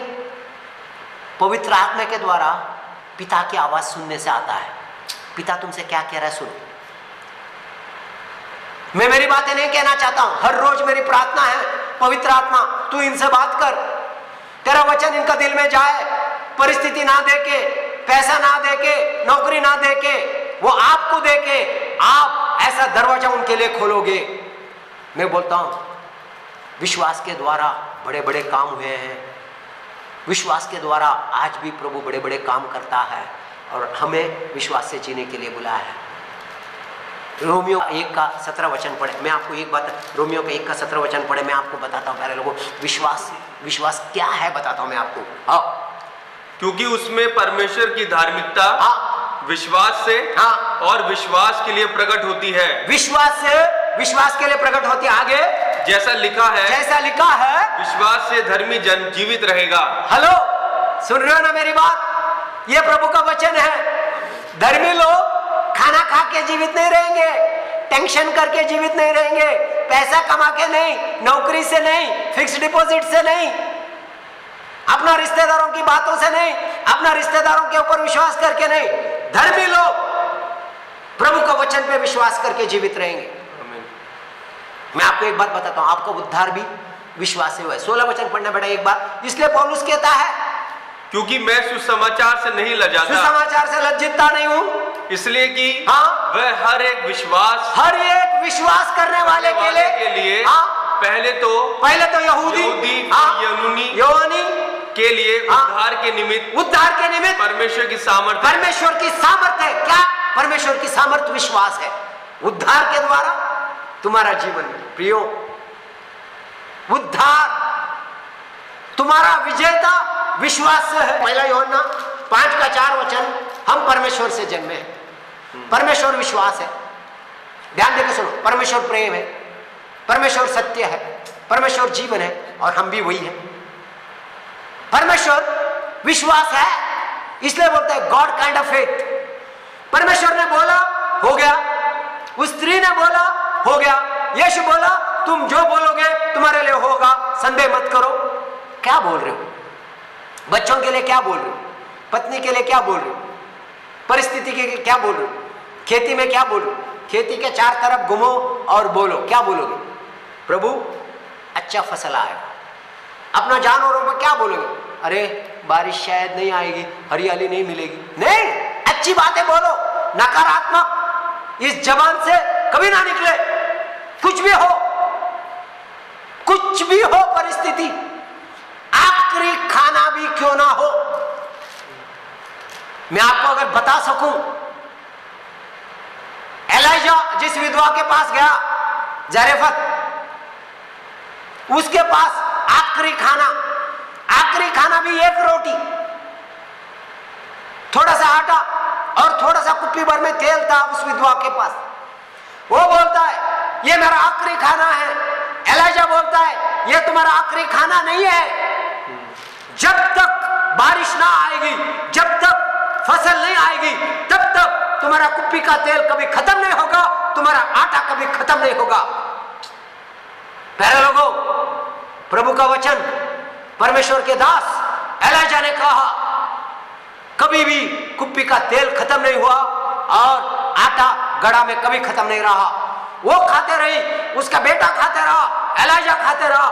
पवित्र आत्मा के द्वारा पिता की आवाज सुनने से आता है। पिता तुमसे क्या कह रहा है, सुनो। मैं मेरी बातें नहीं कहना चाहता हूं, हर रोज मेरी प्रार्थना है, पवित्र आत्मा तू इनसे बात कर, तेरा वचन इनका दिल में जाए, परिस्थिति ना देके, पैसा ना देके, नौकरी ना देके, वो आपको देके आप ऐसा दरवाजा उनके लिए खोलोगे। मैं बोलता हूं, विश्वास के द्वारा बड़े बड़े काम हुए हैं, विश्वास के द्वारा आज भी प्रभु बड़े बड़े काम करता है, और हमें विश्वास से जीने के लिए बुलाया है। रोमियो 1 का 17 वचन पढ़े, मैं आपको एक बात, रोमियो का 1 का 17 वचन पढ़े, मैं आपको बताता हूँ प्यारे लोगों, विश्वास क्या है बताता हूँ मैं आपको। हाँ, क्योंकि उसमें परमेश्वर की धार्मिकता, हाँ, विश्वास से, हाँ, और विश्वास के लिए प्रकट होती है। विश्वास से, विश्वास के लिए प्रकट होती है। आगे जैसा लिखा है, विश्वास से धर्मी जन जीवित रहेगा। हेलो, सुन रहे हो ना मेरी बात? ये प्रभु का वचन है। धर्मी लोग खाना खा के जीवित नहीं रहेंगे, टेंशन करके जीवित नहीं रहेंगे, पैसा कमा के नहीं, नौकरी से नहीं, फिक्स डिपॉजिट से नहीं, अपना रिश्तेदारों की बातों से नहीं, अपना रिश्तेदारों के ऊपर विश्वास करके नहीं। धर्मी लोग प्रभु का वचन पे विश्वास करके जीवित रहेंगे। मैं आपको एक बात बताता हूं, आपका उद्धार भी विश्वास से हुआ है। 16 वचन पढ़ना बेटा एक बार। इसलिए पौलुस कहता है, क्योंकि मैं सुसमाचार से नहीं लजाता, सुसमाचार से लज्जितता नहीं हूं, इसलिए कि हाँ, वह हर एक विश्वास करने वाले के लिए हाँ, पहले तो यहूदी हाँ, यूनानी के लिए उद्धार के निमित्त परमेश्वर की सामर्थ्य परमेश्वर की सामर्थ्य है। क्या? परमेश्वर की सामर्थ्य विश्वास है। उद्धार के द्वारा तुम्हारा जीवन में। प्रियो, उद्धार तुम्हारा विजेता विश्वास से है। पहला यूहन्ना 5:4 हम परमेश्वर से जन्मे हैं। परमेश्वर विश्वास है। ध्यान देकर सुनो, परमेश्वर प्रेम है, परमेश्वर सत्य है, परमेश्वर जीवन है, और हम भी वही हैं। परमेश्वर विश्वास है, इसलिए बोलते हैं गॉड काइंड ऑफ फेथ। परमेश्वर ने बोला हो गया, उस स्त्री ने बोला हो गया, यीशु बोला तुम जो बोलोगे तुम्हारे लिए होगा, संदेह मत करो। क्या बोल रहे हो? बच्चों के लिए क्या बोल रहे हो? पत्नी के लिए क्या बोल रहे हो? परिस्थिति के लिए क्या बोल रहे हो? खेती में क्या बोल रहे हो? खेती के चार तरफ घूमो और बोलो। क्या बोलोगे? प्रभु अच्छा फसल आएगा। अपना जानवरों पर क्या बोलोगे? अरे बारिश शायद नहीं आएगी, हरियाली नहीं मिलेगी। नहीं, अच्छी बातें बोलो। नकारात्मक इस जबान से कभी ना निकले। कुछ भी हो, कुछ भी हो परिस्थिति, आखिरी खाना भी क्यों ना हो। मैं आपको अगर बता सकूं, एलाइजा जिस विधवा के पास गया जरेफत, उसके पास आखिरी खाना भी एक रोटी, थोड़ा सा आटा और थोड़ा सा कुप्पी भर में तेल था उस विधवा के पास। वो बोलता है ये मेरा आखिरी खाना है। एलाइजा बोलता है ये तुम्हारा आखिरी खाना नहीं है। जब तक बारिश ना आएगी, जब तक फसल नहीं आएगी, तब तक तुम्हारा कुप्पी का तेल कभी खत्म नहीं होगा, तुम्हारा आटा कभी खत्म नहीं होगा। प्यारे लोगों, प्रभु का वचन, परमेश्वर के दास एलाइजा ने कहा कभी भी कुप्पी का तेल खत्म नहीं हुआ और आटा गड़ा में कभी खत्म नहीं रहा। वो खाते रही, उसका बेटा खाते रहा, एलाइजा खाते रहा,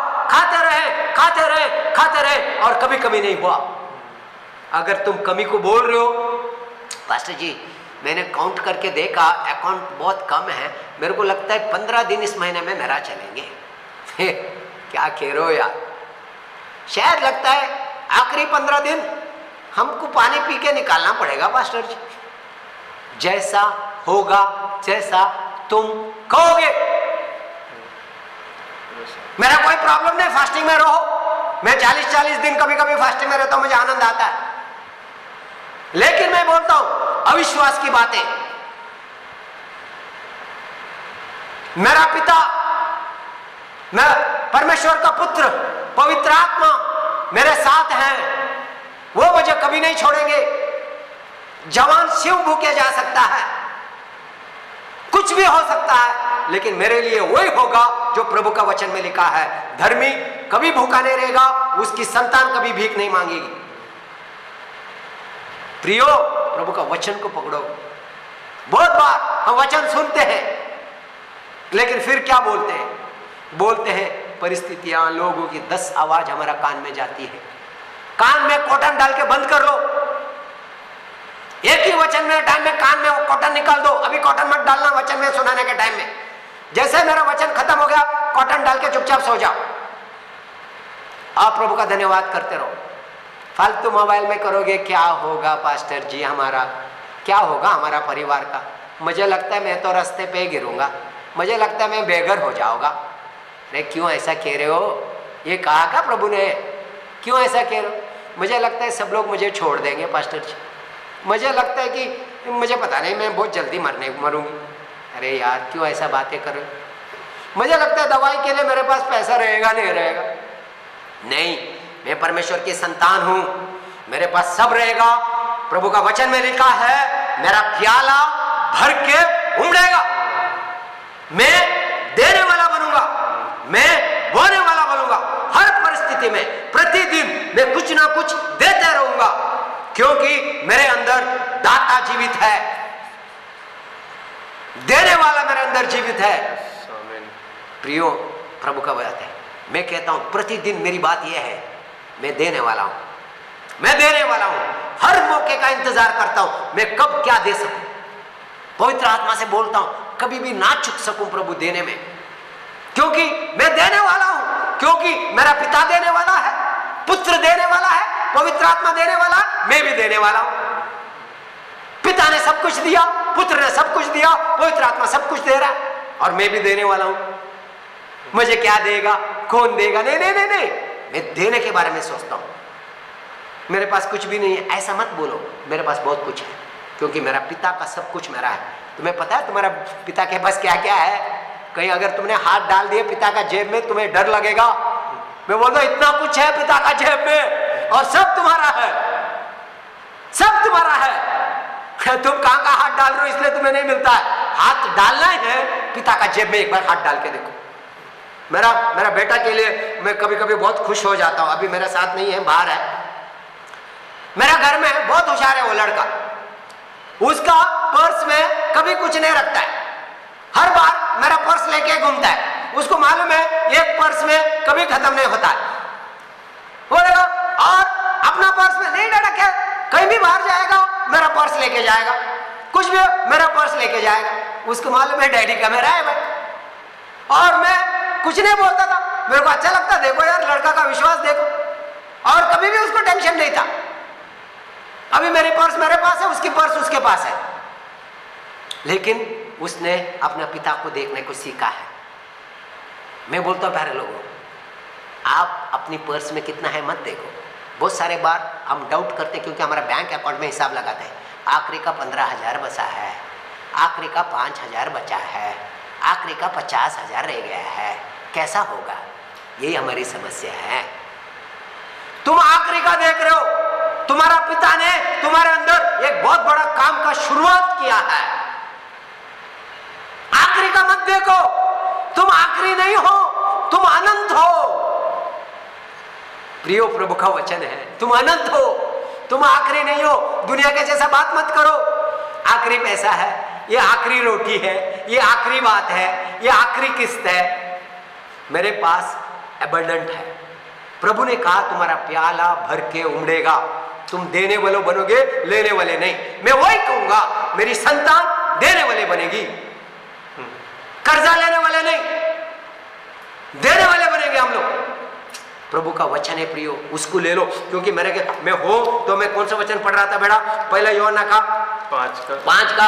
खाते रहे और कभी कमी नहीं हुआ। अगर तुम कमी को बोल रहे हो, पास्टर जी मैंने काउंट करके देखा अकाउंट बहुत कम है, मेरे को लगता है 15 दिन इस महीने में मेरा चलेंगे। क्या कह रहे हो यार? शायद लगता है आखिरी 15 दिन हमको पानी पी के निकालना पड़ेगा पास्टर जी। जैसा होगा, जैसा तुम कहोगे। मेरा कोई प्रॉब्लम नहीं, फास्टिंग में रहो। मैं 40-40 दिन कभी कभी फास्टिंग में रहता हूं, मुझे आनंद आता है। लेकिन मैं बोलता हूं अविश्वास की बातें। मेरा पिता, मैं परमेश्वर का पुत्र, पवित्र आत्मा मेरे साथ हैं, वो मुझे कभी नहीं छोड़ेंगे। जवान शिव भूखे जा सकता है, कुछ भी हो सकता है, लेकिन मेरे लिए वही होगा जो प्रभु का वचन में लिखा है। धर्मी कभी भूखा नहीं रहेगा, उसकी संतान कभी भीख नहीं मांगेगी। प्रियो, प्रभु का वचन को पकड़ो। बहुत बार हम वचन सुनते हैं, लेकिन फिर क्या बोलते हैं? बोलते हैं परिस्थितियां, लोगों की 10 आवाज हमारा कान में जाती है। कान में कॉटन डाल के बंद कर लो। एक ही वचन में टाइम में कान में कॉटन निकाल दो। अभी कॉटन मत डालना वचन में सुनाने के टाइम में। जैसे मेरा वचन खत्म हो गया, कॉटन डाल के चुपचाप सो जाओ। आप प्रभु का धन्यवाद करते रहो। फालतू मोबाइल में करोगे, क्या होगा पास्टर जी हमारा, क्या होगा हमारा परिवार का? मुझे लगता है मैं तो रास्ते पे गिरूंगा, मुझे लगता है मैं बेघर हो जाऊंगा। अरे क्यों ऐसा कह रहे हो? ये कहा क्या प्रभु ने? क्यों ऐसा कह रहे हो? मुझे लगता है सब लोग मुझे छोड़ देंगे पास्टर जी। मुझे लगता है कि मुझे पता नहीं, मैं बहुत जल्दी मरूंगी। अरे यार क्यों ऐसा बातें कर रहे हो? मुझे लगता है दवाई के लिए मेरे पास पैसा रहेगा, नहीं रहेगा। नहीं, मैं परमेश्वर की संतान हूं, मेरे पास सब रहेगा। प्रभु का वचन में लिखा है मेरा प्याला भर के उमड़ेगा। मैं देने वाला बनूंगा, मैं बोने वाला बनूंगा। हर परिस्थिति में प्रतिदिन मैं कुछ ना कुछ देते रहूंगा, क्योंकि मेरे अंदर दाता जीवित है, देने वाला मेरे अंदर जीवित है। प्रियो, प्रभु का बात है। मैं कहता हूं प्रतिदिन मेरी बात यह है, मैं देने वाला हूं, मैं देने वाला हूं। हर मौके का इंतजार करता हूं, मैं कब क्या दे सकूं। पवित्र आत्मा से बोलता हूं कभी भी ना चुक सकूं प्रभु देने में, क्योंकि मैं देने वाला हूं, क्योंकि मेरा पिता देने वाला है, पुत्र देने वाला है, पवित्र आत्मा देने वाला है, मैं भी देने वाला हूं। पिता ने सब कुछ दिया, पुत्र ने सब कुछ दिया, पवित्र आत्मा सब कुछ दे रहा है, और मैं भी देने वाला हूं। मुझे क्या देगा, कौन देगा? नहीं नहीं नहीं नहीं, मैं देने के बारे में सोचता हूं। मेरे पास कुछ भी नहीं है ऐसा मत बोलो, मेरे पास बहुत कुछ है, क्योंकि मेरा पिता का सब कुछ मेरा है। तुम्हें पता है तुम्हारा पिता के पास क्या क्या है? कहीं अगर तुमने हाथ डाल दिए पिता का जेब में, तुम्हें डर लगेगा। मैं बोलता हूं इतना कुछ है पिता का जेब में, और सब तुम्हारा है, सब तुम्हारा है। तुम कहां का हाथ डाल रहे हो, इसलिए तुम्हें नहीं मिलता है। हाथ डालना है पिता का जेब में, एक बार हाथ डाल के देखो। मेरा बेटा के लिए मैं कभी कभी बहुत खुश हो जाता हूं। अभी मेरे साथ नहीं है, बाहर है। मेरा घर में बहुत होशियार है वो लड़का, उसका पर्स में कभी कुछ नहीं रखता है, हर बार मेरा पर्स लेके घूमता है। उसको मालूम है एक पर्स में कभी खत्म नहीं होता है, बोलेगा और अपना पर्स में नहीं डाला क्या, कहीं भी बाहर जाएगा मेरा पर्स लेके जाएगा, कुछ भी मेरा पर्स लेके जाएगा। उसको मालूम है डैडी का मेरा है भाई, और मैं कुछ नहीं बोलता था। मेरे को अच्छा लगता, देखो यार लड़का का विश्वास देखो, और कभी भी उसको टेंशन नहीं था। अभी मेरी पर्स मेरे पास है, उसकी पर्स उसके पास है, लेकिन उसने अपने पिता को देखने को सीखा है। मैं बोलता हूं प्यारे लोगों, आप अपनी पर्स में कितना है मत देखो। बहुत सारे बार हम डाउट करते हैं, क्योंकि हमारा बैंक अकाउंट में हिसाब लगाते हैं, आखिरी का 15,000 बचा है, आखिरी का 5,000 बचा है, आखिरी का 50,000 रह गया है, कैसा होगा? यही हमारी समस्या है। तुम आखिरी का देख रहे हो, तुम्हारा पिता ने तुम्हारे अंदर एक बहुत बड़ा काम का शुरुआत किया है। आखिरी का मत देखो, तुम आखिरी नहीं हो, तुम अनंत हो। प्रियो प्रभु का वचन है, तुम अनंत हो, तुम आखिरी नहीं हो। दुनिया के जैसा बात मत करो, आखिरी पैसा है, ये आखिरी रोटी है, ये आखिरी बात है, ये आखिरी किस्त है। मेरे पास एबंडेंट है। प्रभु ने कहा तुम्हारा प्याला भर के उमड़ेगा, तुम देने वाले बनोगे, लेने वाले नहीं। मैं वही कहूंगा, मेरी संतान देने वाले बनेगी, कर्जा लेने वाले नहीं, देने वाले बनेंगे हम लोग। प्रभु का वचन है प्रियो, उसको ले लो। क्योंकि मैं हो तो मैं कौन सा वचन पढ़ रहा था बेटा? पहला यूहन्ना का 5 का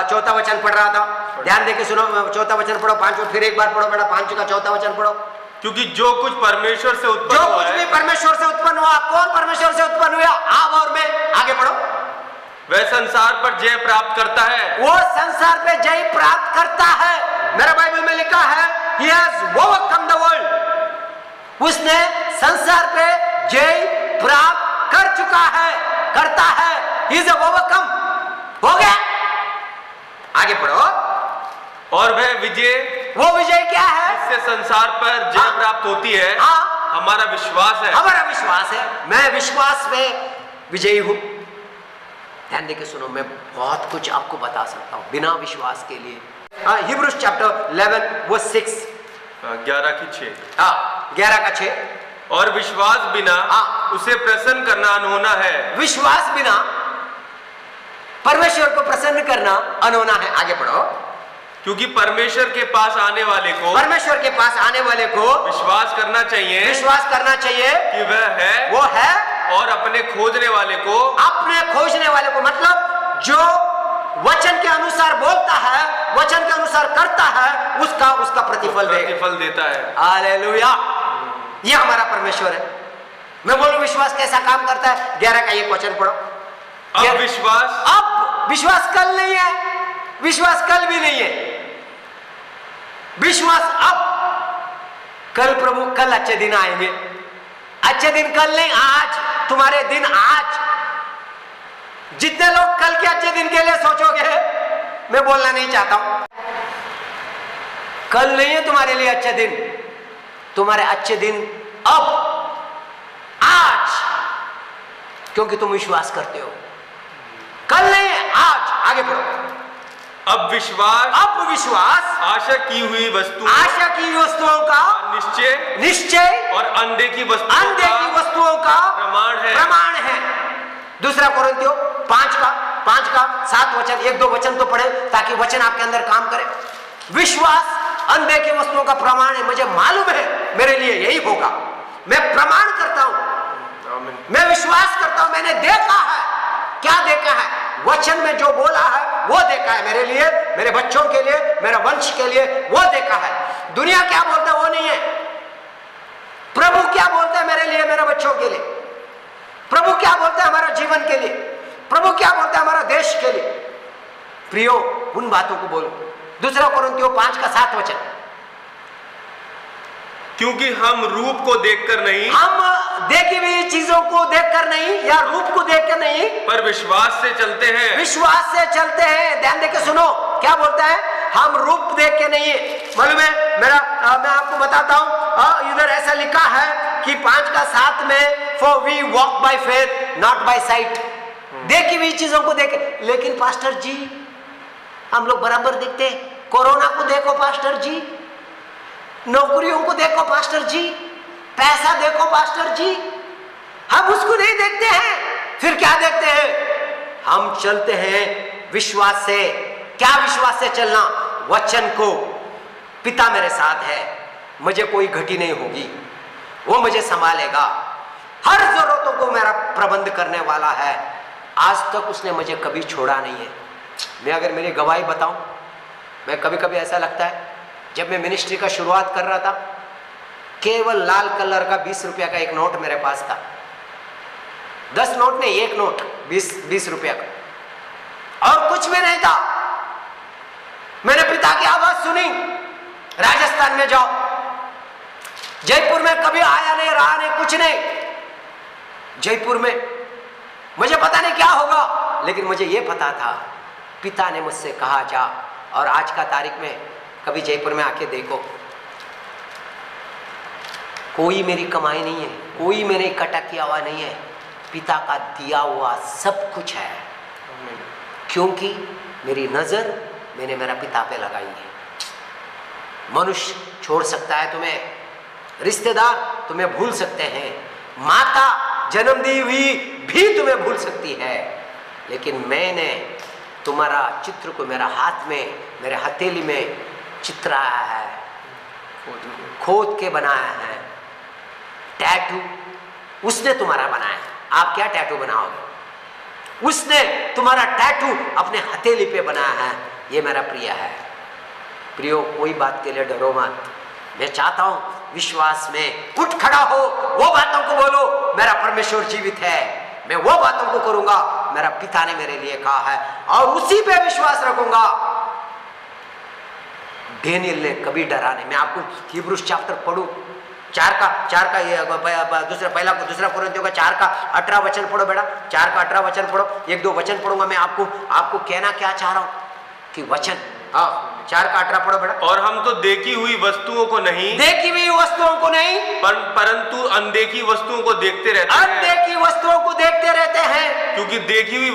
4था वचन पढ़ रहा था। ध्यान देके सुनो, 4था वचन पढ़ो, 5 फिर एक बार पढ़ो बेटा, 5 का 4था वचन पढ़ो। क्योंकि जो कुछ परमेश्वर से उत्पन्न जो हुआ कुछ है, भी परमेश्वर से उत्पन्न हुआ, कौन परमेश्वर से उत्पन्न हुआ? आप और मैं। आगे पढ़ो। वह संसार पर जय प्राप्त करता है, वो संसार पे जय प्राप्त करता है। मेरा बाइबल में लिखा है He has overcome the world। उसने संसार पे जय प्राप्त कर चुका है, करता है। He is overcome, हो गया। आगे पढ़ो। और वह विजय, वो विजय क्या है? इससे संसार पर जय प्राप्त होती है। हमारा विश्वास है, हमारा विश्वास है। मैं विश्वास में विजयी हूं। ध्यान देके सुनो, मैं बहुत कुछ आपको बता सकता हूं बिना विश्वास के लिए। हिब्रूज चैप्टर 11 वर्स 6, 11 की 6, 11 का 6। और विश्वास बिना उसे प्रसन्न करना अनहोना है। विश्वास बिना परमेश्वर को प्रसन्न करना अनहोना है। आगे पढ़ो। क्योंकि परमेश्वर के पास आने वाले को, परमेश्वर के पास आने वाले को विश्वास करना चाहिए, विश्वास करना चाहिए कि वह है, वो है, और अपने खोजने वाले को, अपने खोजने वाले को, मतलब जो वचन के अनुसार बोलता है, वचन के अनुसार करता है, उसका प्रतिफल देता है। हालेलुया। ये हमारा परमेश्वर है। मैं बोलूं विश्वास कैसा काम करता है? 11 का एक वचन पढ़ो। अब विश्वास कल नहीं है, विश्वास कल भी नहीं है। विश्वास अब, कल प्रभु, कल अच्छे दिन आएंगे। अच्छे दिन कल नहीं, आज। तुम्हारे दिन आज। जितने लोग कल के अच्छे दिन के लिए सोचोगे, मैं बोलना नहीं चाहता हूं, कल नहीं है तुम्हारे लिए अच्छे दिन। तुम्हारे अच्छे दिन अब, आज, क्योंकि तुम विश्वास करते हो। कल नहीं है, आज। आगे बढ़ो। अब विश्वास आशा की हुई वस्तुओं का निश्चय और अंधे की वस्तुओं का प्रमाण है। दूसरा कोरिन्थियों 5 का 7 वचन, 1-2 वचन तो पढ़े ताकि वचन आपके अंदर काम करे। विश्वास अंधे की वस्तुओं का प्रमाण है। मुझे मालूम है मेरे लिए यही होगा। मैं प्रमाण करता हूं, मैं विश्वास करता हूं। मैंने देखा है। क्या देखा है? वचन में जो बोला है वो देखा है मेरे लिए, मेरे बच्चों के लिए, मेरे वंश के लिए वो देखा है। दुनिया क्या बोलता है वो नहीं है। प्रभु क्या बोलता है मेरे लिए, मेरे बच्चों के लिए? प्रभु क्या बोलता है हमारा जीवन के लिए? प्रभु क्या बोलता है हमारा देश के लिए? प्रियो, उन बातों को बोलो। 2 कोरिन्थियों 5:7 वचन, क्योंकि हम रूप को देखकर नहीं, हम देखी हुई चीजों को देखकर नहीं या रूप को देखकर नहीं, पर विश्वास से चलते हैं। विश्वास से चलते हैं। ध्यान देके सुनो, क्या बोलता है? हम रूप देख के नहीं। मालूम है मैं आपको बताता हूं, इधर ऐसा लिखा है कि 5:7 में, for we walk by faith not by sight. देखी हुई चीजों को देखे। लेकिन पास्टर जी, हम लोग बराबर देखते हैं। कोरोना को देखो पास्टर जी, नौकरियों को देखो पास्टर जी, पैसा देखो पास्टर जी, हम उसको नहीं देखते हैं। फिर क्या देखते हैं? हम चलते हैं विश्वास से। क्या विश्वास से चलना? वचन को, पिता मेरे साथ है, मुझे कोई घटी नहीं होगी, वो मुझे संभालेगा, हर जरूरतों को मेरा प्रबंध करने वाला है। आज तक उसने मुझे कभी छोड़ा नहीं है। मैं अगर मेरी गवाही बताऊं, मैं कभी कभी ऐसा लगता है, जब मैं मिनिस्ट्री का शुरुआत कर रहा था, केवल लाल कलर का 20 रुपया का एक नोट मेरे पास था। 10 नोट नहीं, एक नोट 20 रुपया का, और कुछ भी नहीं था। मैंने पिता की आवाज सुनी, राजस्थान में जाओ। जयपुर में कभी आया नहीं, रहा नहीं, कुछ नहीं। जयपुर में मुझे पता नहीं क्या होगा, लेकिन मुझे यह पता था पिता ने मुझसे कहा जा, और आज का तारीख में कभी जयपुर में आके देखो, कोई मेरी कमाई नहीं है, कोई मैंने इकट्ठा किया हुआ नहीं है, पिता का दिया हुआ सब कुछ है। क्योंकि मेरी नजर मैंने मेरा पिता पे लगाई है। मनुष्य छोड़ सकता है तुम्हें, रिश्तेदार तुम्हें भूल सकते हैं, माता जन्म दी हुई भी तुम्हें भूल सकती है, लेकिन मैंने तुम्हारा चित्र को मेरा हाथ में, मेरे हथेली में चित्राया है, खोद के बनाया है। टैटू उसने तुम्हारा बनाया है। आप क्या टैटू बनाओगे? उसने तुम्हारा टैटू अपने हथेली पे बनाया है। ये मेरा प्रिय है। प्रियो, कोई बात के लिए डरो मत। मैं चाहता हूं विश्वास में उठ खड़ा हो, वो बातों को बोलो, मेरा परमेश्वर जीवित है, मैं वो बातों को करूंगा मेरा पिता ने मेरे लिए कहा है, और उसी पे विश्वास रखूंगा। डेनियल ने कभी डरा नहीं। मैं आपको हिब्रूस चैप्टर पढ़ूं, 4 का ये दूसरा कोरिन्थियों का 4:18 वचन पढ़ो बेटा, 4:18 वचन पढ़ो। 1-2 वचन पढ़ूंगा मैं। आपको कहना क्या चाह रहा हूं कि वचन, 4:18 पढ़ो बेटा। और हम तो देखी हुई वस्तुओं को नहीं, परंतु अनदेखी वस्तुओं को देखते रहते हैं। अनदेखी वस्तुओं को देखते रहते हैं, क्योंकि देखी हुई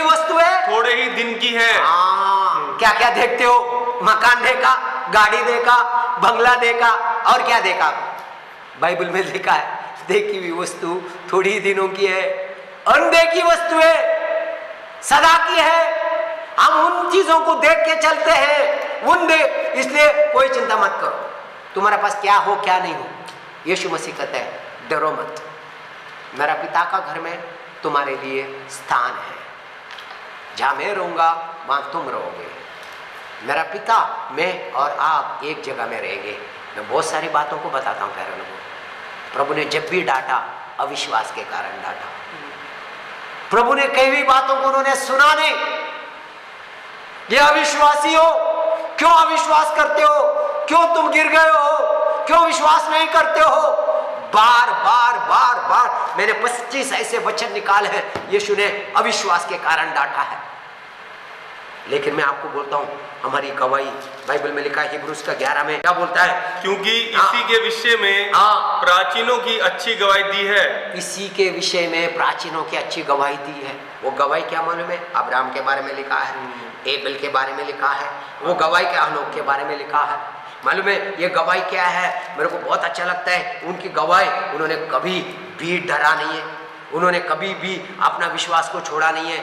वस्तुएं थोड़े ही दिन की है। क्या क्या देखते हो? मकान देखा, गाड़ी देखा, बंगला देखा, और क्या देखा? बाइबल में लिखा है देखी हुई वस्तु थोड़ी दिनों की है, अनदेखी वस्तुएं सदा की है। हम उन चीजों को देख के चलते हैं, इसलिए कोई चिंता मत करो, तुम्हारे पास क्या हो क्या नहीं हो। यीशु मसीह कहते हैं डरो मत, मेरा पिता का घर में तुम्हारे लिए स्थान है, जहां मैं रहूंगा वहां तुम रहोगे। मेरा पिता, मैं और आप एक जगह में रहेंगे। मैं बहुत सारी बातों को बताता हूँ प्यारे लोगों। प्रभु ने जब भी डांटा, अविश्वास के कारण डांटा। प्रभु ने कई भी बातों को उन्होंने सुना नहीं। ये अविश्वासी हो, क्यों अविश्वास करते हो? क्यों तुम गिर गए हो? क्यों विश्वास नहीं करते हो? बार बार मैंने 25 ऐसे वचन निकाले हैं यीशु ने अविश्वास के कारण डांटा है। लेकिन मैं आपको बोलता हूं, हमारी गवाही बाइबल में लिखा है, हिब्रूस का 11 में क्या बोलता है? क्योंकि इसी के विषय में प्राचीनों की अच्छी गवाही दी है। इसी के विषय में प्राचीनों की अच्छी गवाही दी है। वो गवाही क्या मालूम है? अब्राहम के बारे में लिखा है, एबेल के बारे में लिखा है। वो गवाही क्या हनोक के बारे में लिखा है? मालूम है ये गवाही क्या है? मेरे को बहुत अच्छा लगता है उनकी गवाही। उन्होंने कभी भी डरा नहीं है, उन्होंने कभी भी अपना विश्वास को छोड़ा नहीं है।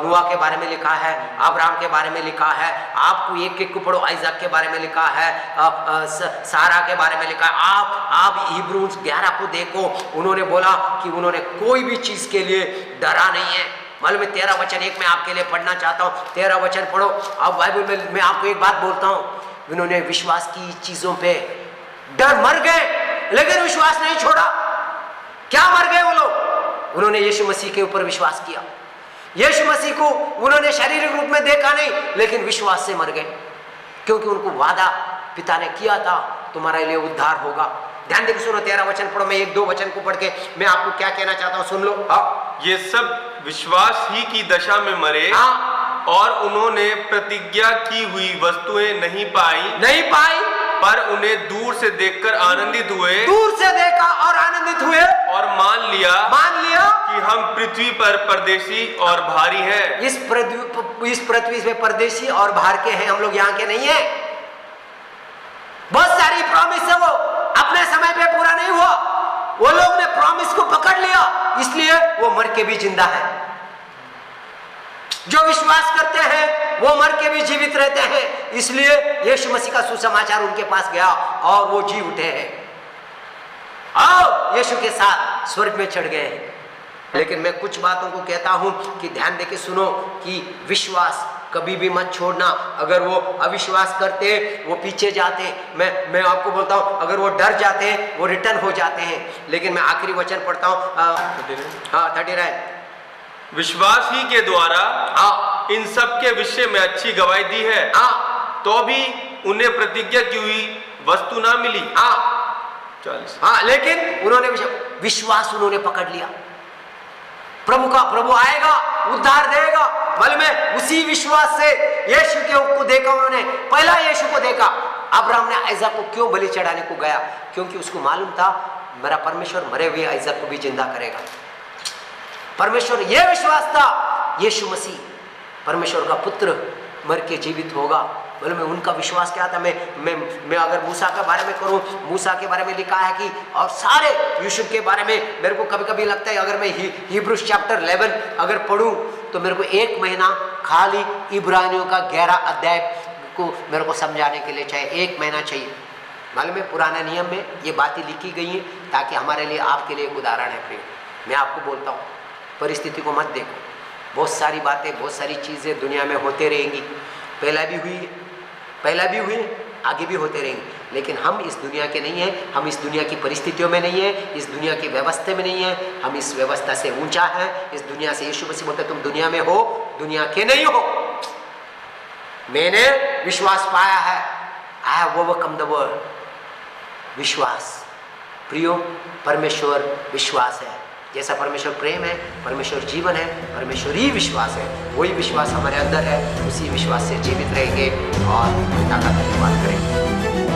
नूह के बारे में लिखा है, अब्राहम के बारे में लिखा है, आपको एक को पढ़ो, आइजक के बारे में लिखा है, सारा के बारे में लिखा है। आप हिब्रूस 11 को देखो, उन्होंने बोला कि उन्होंने कोई भी चीज के लिए डरा नहीं है। मालूम है 13 वचन एक मैं आपके लिए पढ़ना चाहता हूँ। 13 वचन पढ़ो। अब बाइबल में मैं आपको एक बात बोलता हूँ, उन्होंने विश्वास की चीजों पे डर मर गए लेकिन विश्वास नहीं छोड़ा। क्या मर गए वो लोग? उन्होंने यीशु मसीह के ऊपर विश्वास किया। यीशु मसीह को उन्होंने शारीरिक रूप में देखा नहीं लेकिन विश्वास से मर गए, क्योंकि उनको वादा पिता ने किया था तुम्हारे लिए उद्धार होगा। ध्यान देकर सुनो, 13 वचन पढ़ो। मैं 1-2 वचन को पढ़ के मैं आपको क्या कहना चाहता हूं, सुन लो। ये सब विश्वास ही की दशा में मरे और उन्होंने प्रतिज्ञा की हुई वस्तुएं नहीं पाई पर उन्हें दूर से देखकर आनंदित हुए। दूर से देखा और आनंदित हुए और मान लिया कि हम पृथ्वी पर परदेशी और भारी हैं। इस पृथ्वी पे परदेशी और बाहर के हैं, हम लोग यहाँ के नहीं है। बहुत सारी प्रॉमिस है, वो अपने समय पे पूरा नहीं हुआ। वो लोग ने प्रॉमिस को पकड़ लिया, इसलिए वो मर के भी जिंदा है। जो विश्वास करते हैं वो मर के भी जीवित रहते हैं, इसलिए यीशु मसीह का सुसमाचार उनके पास गया और वो जी उठे हैं और यीशु के साथ स्वर्ग में चढ़ गए हैं। लेकिन मैं कुछ बातों को कहता हूं कि ध्यान देके सुनो कि विश्वास कभी भी मत छोड़ना। अगर वो अविश्वास करते, वो पीछे जाते, मैं आपको बोलता हूं, अगर वो डर जाते हैं वो रिटर्न हो जाते हैं। लेकिन मैं आखिरी वचन पढ़ता हूं 39। विश्वास ही के द्वारा इन सब के विषय में अच्छी गवाही दी है, तो भी उन्हें प्रतिज्ञा की हुई वस्तु ना मिली। 40। लेकिन उन्होंने विश्वास उन्होंने पकड़ लिया। प्रभु आएगा, उद्धार देगा। मालूम है, उसी विश्वास से यीशु को देखा उन्होंने। पहला यीशु को देखा। अब्राहम ने आइजक को क्यों बलि चढ़ाने को गया? क्योंकि उसको मालूम था मेरा परमेश्वर मरे हुए आइजक को भी जिंदा करेगा। परमेश्वर, यह विश्वास था यीशु मसीह परमेश्वर का पुत्र मर के जीवित होगा। बोले मैं उनका विश्वास क्या था? मैं अगर मूसा के बारे में करूं, मूसा के बारे में लिखा है कि और सारे यूसुफ के बारे में मेरे को कभी कभी लगता है अगर मैं हिब्रूज चैप्टर 11 अगर पढ़ूं तो मेरे को 1 महीना खाली इब्रानियों का 11 अध्याय को मेरे को समझाने के लिए चाहिए। 1 महीना चाहिए। मालूम है, पुराने नियम में ये बातें लिखी गई हैं ताकि हमारे लिए, आपके लिए एक उदाहरण है। प्रिय, मैं आपको बोलता हूँ, परिस्थिति को मत देखो। बहुत सारी बातें, बहुत सारी चीज़ें दुनिया में होते रहेंगी। पहला भी हुई, आगे भी होते रहेंगे। लेकिन हम इस दुनिया के नहीं हैं, हम इस दुनिया की परिस्थितियों में नहीं हैं, इस दुनिया की व्यवस्था में नहीं है। हम इस व्यवस्था से ऊंचा है, इस दुनिया से। यीशु मसीह बोलते तुम दुनिया में हो, दुनिया के नहीं हो। मैंने विश्वास पाया है, I have overcome the world. विश्वास प्रियो, परमेश्वर विश्वास है। जैसा परमेश्वर प्रेम है, परमेश्वर जीवन है, परमेश्वर ही विश्वास है। वही विश्वास हमारे अंदर है, उसी विश्वास से जीवित रहेंगे और पिता का धन्यवाद करेंगे।